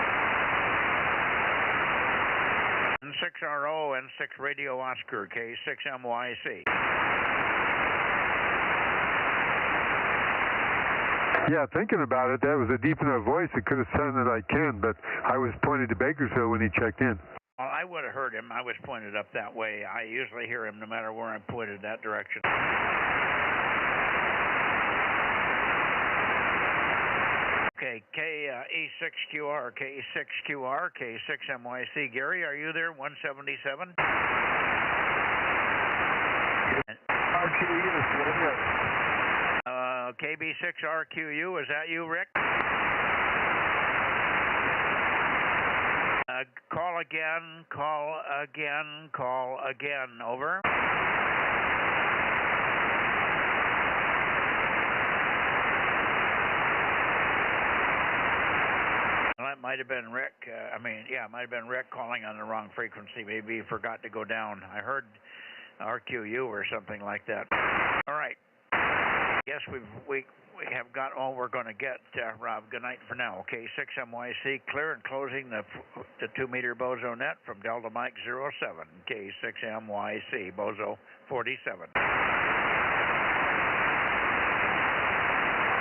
G: N6RO, N6 Radio Oscar, K6MYC.
C: Yeah, thinking about it, that was a deep enough voice. It could have sounded like Ken, but I was pointed to Bakersfield when he checked in.
G: Well, I would have heard him. I was pointed up that way. I usually hear him no matter where I'm pointed that direction. Okay, KE6QR, KE6QR, K6MYC. Gary, are you there? 177? KB6RQU, is that you, Rick? Call again, call again, call again. Over. Well, that might have been Rick. It might have been Rick calling on the wrong frequency. Maybe he forgot to go down. I heard RQU or something like that. All right. Yes, we have got all we're going to get, Rob. Good night for now. Okay, 6MYC clear and closing the 2-meter Bozo Net from Delta Mike 07. K6MYC Bozo 47.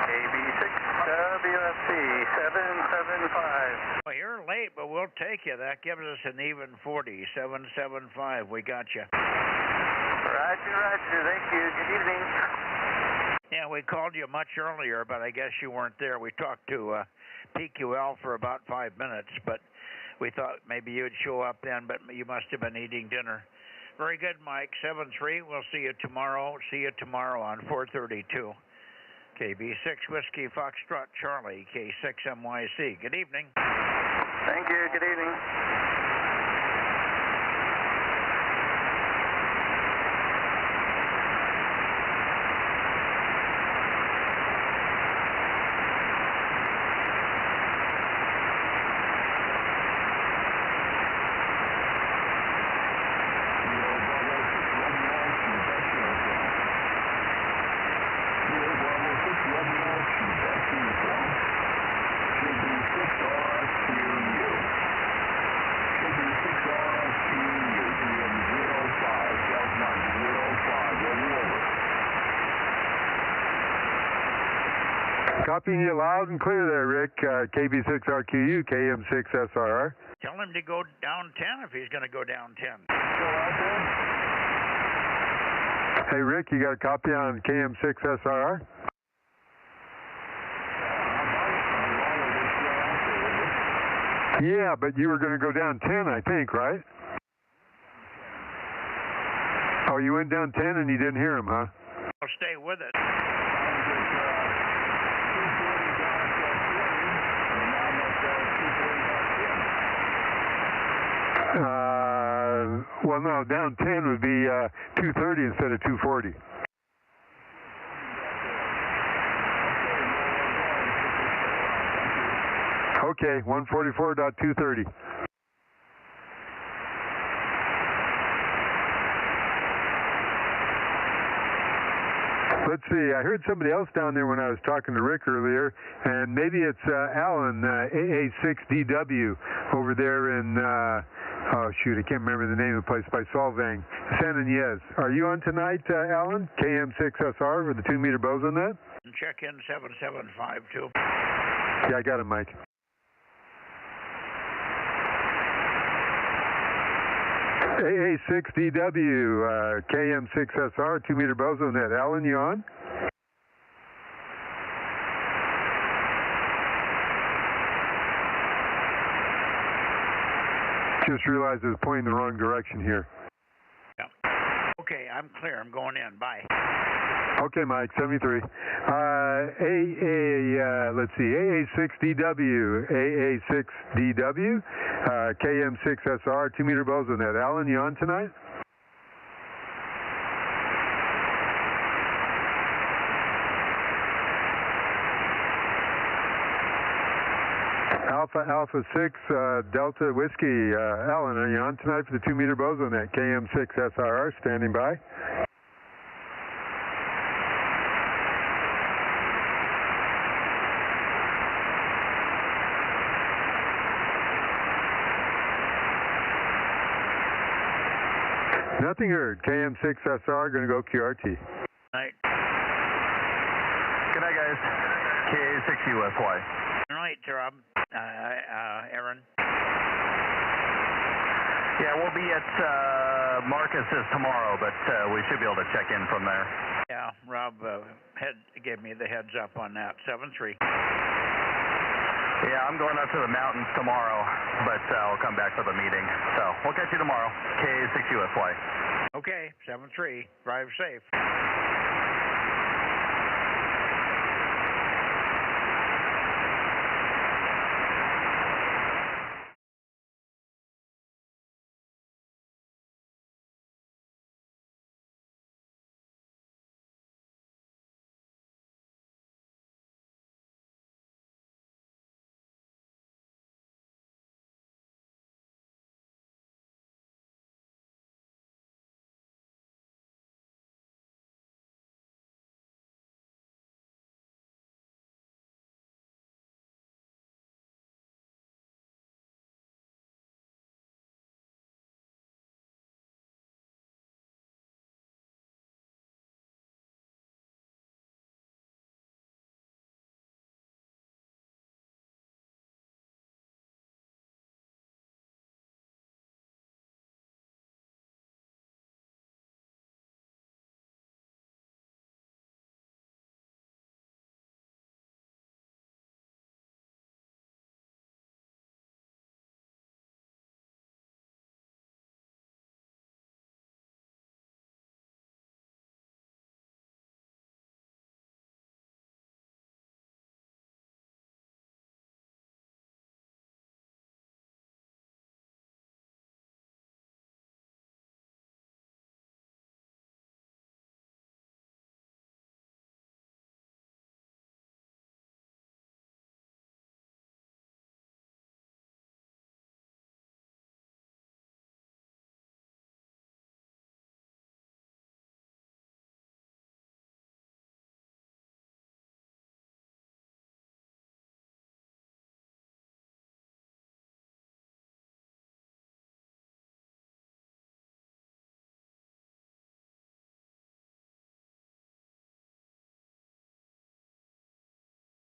U: KB6WFC 775.
G: Well, you're late, but we'll take you. That gives us an even 40. 775. We got you.
U: Roger. Thank you. Good evening.
G: Yeah, we called you much earlier, but I guess you weren't there. We talked to PQL for about 5 minutes, but we thought maybe you'd show up then, but you must have been eating dinner. Very good, Mike. 7-3. We'll see you tomorrow. See you tomorrow on 432. KB6 Whiskey Foxtrot Charlie, K6MYC. Good evening.
U: Thank you. Good evening.
C: Copying you loud and clear there, Rick. KB6RQU, KM6SRR.
G: Tell him to go down 10 if he's going to go down 10.
C: Hey, Rick, you got a copy on KM6SRR? Yeah, but you were going to go down 10, I think, right? Oh, you went down 10 and you didn't hear him, huh?
G: I'll stay with it.
C: Well, no, down 10 would be 230 instead of 240. Okay, 144.230. Let's see, I heard somebody else down there when I was talking to Rick earlier, and maybe it's Alan, AA6DW, over there in, oh shoot, I can't remember the name of the place, by Solvang, San Ynez. Are you on tonight, Alan? KM6SR for the 2-meter Bozo Net?
G: Check in 7752.
C: Yeah, I got it, Mike. AA6DW, KM6SR, 2-meter Bozo Net. Alan, you on? Just realized I was pointing the wrong direction here.
G: Yeah. Okay, I'm clear. I'm going in. Bye.
C: Okay, Mike, 73. Let's see, AA6DW, AA6DW, KM6SR, 2-meter Bozo Net. Alan, you on tonight? Alpha 6, Delta Whiskey. Alan, are you on tonight for the 2-meter Bozo Net? KM6SRR, standing by. Nothing heard. KM6SR, going to go QRT.
G: Night.
H: Good night, guys. KA6USY.
G: All right, Rob. Aaron.
H: Yeah, we'll be at Marcus's tomorrow, but we should be able to check in from there.
G: Yeah, Rob gave me the heads up on that. 7-3.
H: Yeah, I'm going up to the mountains tomorrow, but I'll come back for the meeting. So we'll catch you tomorrow. KA6USY.
G: Okay, 7-3. Drive safe.